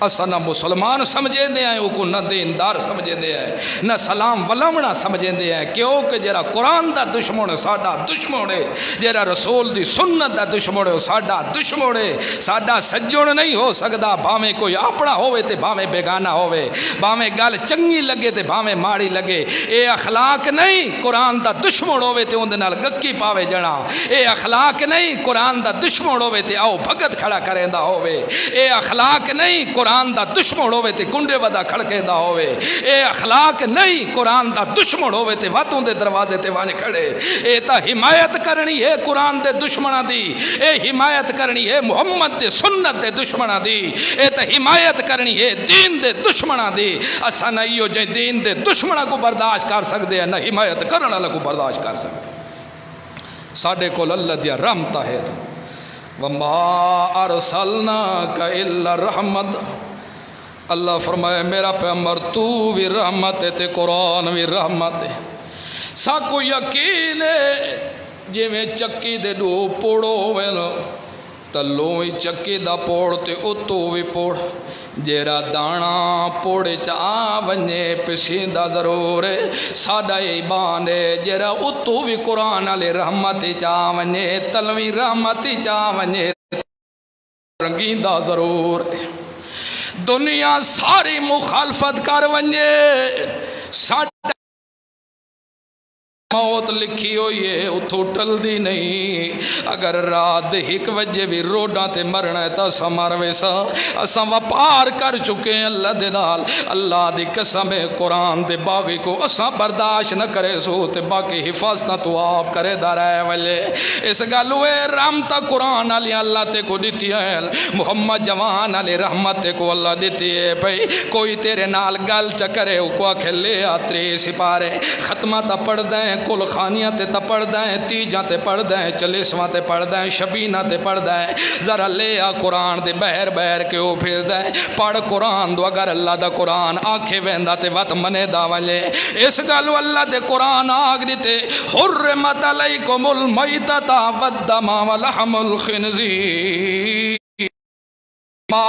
اسا نہ مسلمان سمجھے دے ہیں، اوکو نہ دیندار سمجھے دے ہیں، نہ سلام ولمنا سمجھے دے ہیں، کیونکہ جرا قرآن دا دشمن ہے ساڈا دشمن ہے، جرا رسول دی سنت دا دشمن ہے ساڈا دشمن ہے، ساڈا سجن نہیں ہو سکدا، بھاویں کوئی اپنا ہوئے تے بھاویں بیگانہ ہوئے، بھاویں گل چنگی لگے تے بھاویں ماڑی لگے، اے اخلاق نہیں قرآن دا دشمن ہوئے تے اندے نال گکی پاوے جنا، اے اخلاق نہیں قرآن دا دشمن ہوئے تے آؤ بھگت کھڑا کریں دا ہوئے، اے اخلاق نہیں قرآن دا دشمن ہوئے تے کنڈے ودا کھڑکے دا ہوئے، اے اخلاق نہیں قرآن دا دشمن ہوئے تے واتوں دے دروازے تے وانے کھڑے، اے تا حمایت کرنی ہے قرآن دے دشمنہ دی، اے حمایت کرنی ہے محمد دے سنت دے دشمنہ دی، اے تا حمایت کرنی ہے دین دے دشمنہ دی، اسا نہ ایو جے دین دے دشمنہ کو برداشت کر سکتے ہیں، نہ حمایت کرنا اللہ کو برداشت کر سکتے ہیں، ساڑھے کول اللہ دیا رحمتہ ہے، وَمَا أَرْسَلْنَاكَ إِلَّا رَحْمَتَ، اللہ فرمائے میرا پیغمبر تو بھی رحمت ہے تے قرآن بھی رحمت ہے، ساکو یقین ہے جی میں چکی دے دو پوڑو ہوئے نو، تلوں ہی چکی دا پوڑ تے اتو بھی پوڑ جیرا دانا پوڑے چا ونجے پسیندہ ضرور ہے ساڈا ایمان ہے جیرا اتو بھی قرآن علی رحمتی چا ونجے تلوی رحمتی چا ونجے رنگیندہ ضرور ہے دنیا ساری مخالفت کر ونجے ساڈا موت لکھی ہوئی ہے اتھو ٹل دی نہیں اگر رات ایک وجہ بھی روڈاں تے مرنا ہے تا سمار ویسا اساں وپار کر چکے ہیں اللہ دے نال اللہ دی قسم ہے قرآن دے باغی کو اساں برداشت نہ کرے سو تے باقی حفاظتہ تو آپ کرے دارائے والے اس گلوے رحمتہ قرآن علی اللہ تے کو دیتی ہے محمد جوان علی رحمت کو اللہ دیتی ہے بھئی کوئی تیرے نال گل چکرے کو آکھے لے آتری سپارے ختمہ تا پڑھ دیں کل خانیاں تے پڑھ دیں تیجاں تے پڑھ دیں چلیسواں تے پڑھ دیں شبینہ تے پڑھ دیں ذرا لے آ قرآن دے بہر بہر کے او پھر دیں پڑھ قرآن دو اگر اللہ دا قرآن آنکھے ویندہ تے وط منے دا والے اس گلو اللہ دے قرآن آگ دیتے حرمت علیکم المیتۃ والدم ولحم الخنزیر ما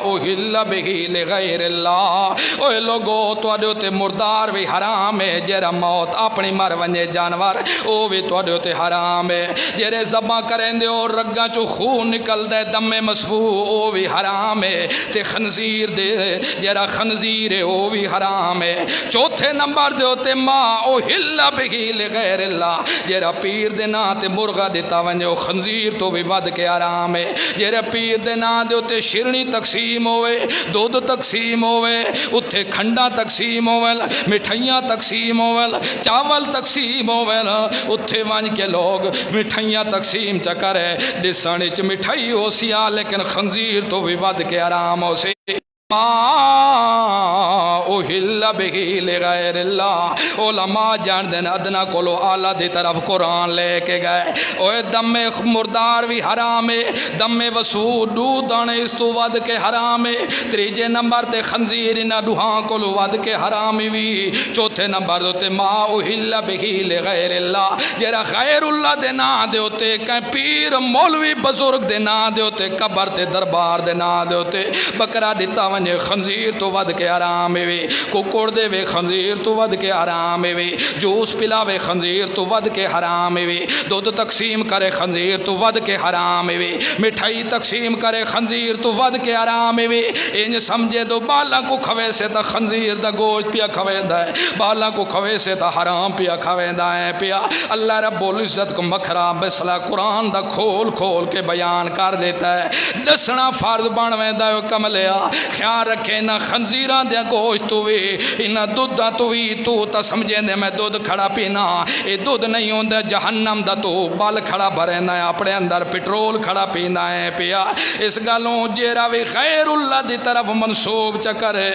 اوہل بہی لغیر اللہ اوہ لوگو تو اڈیو تے مردار بھی حرام ہے جیرا موت اپنی مر ونجے جانور او بھی تو اڈیو تے حرام ہے جیرے زباں کریں دے اور رگاں چو خون نکل دے دم مسفوح او بھی حرام ہے تے خنزیر دے جیرا خنزیر ہے او بھی حرام ہے چوتھے نمبر دے ہوتے ما اوہل بہی لغیر اللہ جیرا پیر دے نا تے مرغا دیتا ونجے او خنزیر تو بھی ود کے حرام ہے جیرے پیر دے نا دے ہوتے شرنی تقسیم ہوئے دودھ تقسیم ہوئے اتھے کھنڈا تقسیم ہوئے مٹھائیاں تقسیم ہوئے چاول تقسیم ہوئے اتھے وانج کے لوگ مٹھائیاں تقسیم چکرے ڈسانچ مٹھائی ہو سیا لیکن خنزیر تو بھی ود کے حرام ہو سی اوہل بہی لغیر اللہ علماء جان دین ادنا کولو آلہ دی طرف قرآن لے کے گئے اوہ دم مردار بھی حرام ہے دم وسود دانے اس تو ود کے حرام ہے تریجے نمبر تے خنزیر نہ ڈوہاں کولو ود کے حرام بھی چوتھے نمبر دوتے ما اوہل بہی لغیر اللہ جیرا غیر اللہ دے نا دے ہوتے کہیں پیر مولوی بزرگ دے نا دے ہوتے قبر تے دربار دے نا دے ہوتے بکرا دیتا ونجے خنزیر تو ود کے حرام ہے ککڑ دے وے خنزیر تو ود کے حرام ہے جوس پلا وے خنزیر تو ود کے حرام ہے دودھ تقسیم کرے خنزیر تو ود کے حرام ہے مٹھائی تقسیم کرے خنزیر تو ود کے حرام ہے انج سمجھے دو بالا کو کھوے سے تا خنزیر دا گوشت پیا کھوے دا ہے بالا کو کھوے سے تا حرام پیا کھوے دا ہے پیا اللہ رب العزت کو مکھرا بسلا قرآن دا کھول کھول کے بیان کر دیتا ہے دسنا فرض بنوے دا کملیا خیال رکھے نہ خنزیران دیا گوشت تو بھی انہ دودھا تو بھی تو تا سمجھے دے میں دودھ کھڑا پینا اے دودھ نہیں ہوں دے جہنم دا تو بال کھڑا بھرنا ہے اپنے اندر پٹرول کھڑا پینا ہے پیا اس گالوں جیرا بھی غیر اللہ دی طرف منصوب چکر ہے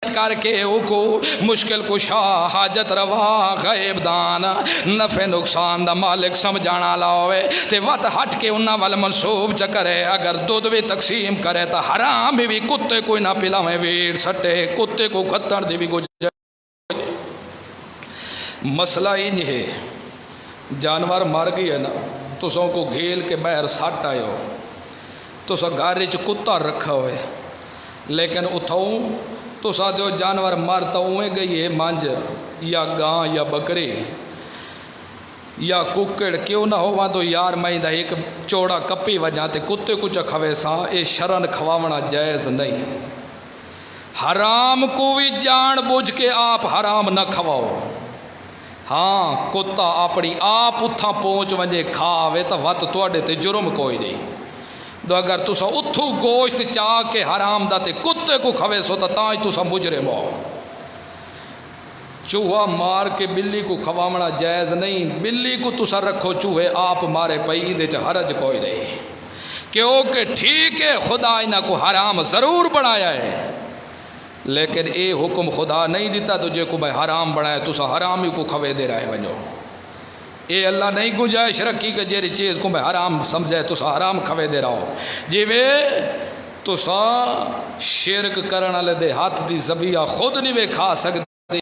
کر کے کو مشکل کشا حاجت روا غیب دان نفع نقصان دا مالک سمجھانا لاوے تے وقت ہٹ کے انہاں وال منصوب چکرے اگر دودھ بھی تقسیم کرے تا حرام بھی کتے کوئی نہ پلاویں ویڑ سٹے کتے کو کھتر دی بھی گجر مسئلہ انج ہے جانور مر گئی ہے نا تو سو کو گھیل کے باہر سٹ آئے ہو تو سو گھر چ کتا رکھا ہوئے لیکن اتھاؤں تو ساتھیو جانور مرتا ہوئے گئی ہے مانج یا گاں یا بکری یا ککڑ کیوں نہ ہوا تو یار میں دا ایک چوڑا کپی وجاتے کتے کچھ کھوے سا اے شرن کھواونا جائز نہیں حرام کو بھی جان بوجھ کے آپ حرام نہ کھواؤ ہاں کتا اپنی آپ اتھا پہنچ ونجے کھاوے تا وقت توڑے تے جرم کوئی نہیں تو اگر تسا اتھو گوشت چاہ کے حرام داتے کتے کو کھوے سو تا تاں تسا مجرم ہو چوہا مار کے بلی کو کھوامنا جائز نہیں بلی کو تسا رکھو چوہے آپ مارے پئی دے چا حرج کوئی نہیں کیونکہ ٹھیک ہے خدا انہاں کو حرام ضرور بنایا ہے لیکن اے حکم خدا نہیں دیتا تو جے کو میں حرام بنایا تسا حرامی کو کھوے دے رہے بنو اے اللہ نہیں گنجائش رکھی کہ جیری چیز کو میں حرام سمجھے تو سا حرام کھوے دے رہا ہوں جی وے تو سا شرک کرنا لے دے ہاتھ دی زبیہ خود نہیں وے کھا سکتے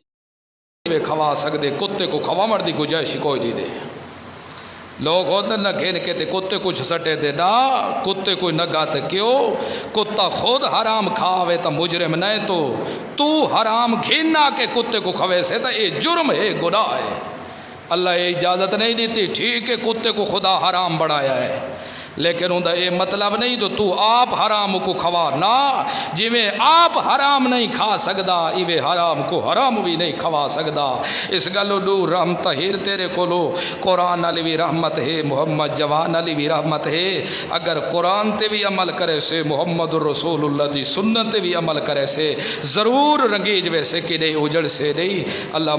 وے کھوا سکتے کتے کو کھوا مر دی گنجائش کوئی دی دے لوگ ہوتے نہ گھن کے تے کتے کچھ سٹے دے نا کتے کوئی نگا تے کیوں کتا خود حرام کھاوے تا مجرم نہیں تو حرام گھنا کے کتے کو کھوے سے تا یہ جرم ہے گناہ ہے اللہ یہ اجازت نہیں دیتی ٹھیک ہے کتے کو خدا حرام بڑھایا ہے لیکن اندھا یہ مطلب نہیں تو آپ حرام کو کھوا نہ جی میں آپ حرام نہیں کھا سکدا ایوے حرام کو حرام بھی نہیں کھوا سکدا اس گلو دو رحمت ہیر تیرے کولو قرآن علی بھی رحمت ہے محمد جوان علی بھی رحمت ہے اگر قرآن تے بھی عمل کرے سے محمد الرسول اللہ دی سنت تے بھی عمل کرے سے ضرور رنگیج ویسے کہ نہیں اجڑ سے نہیں اللہ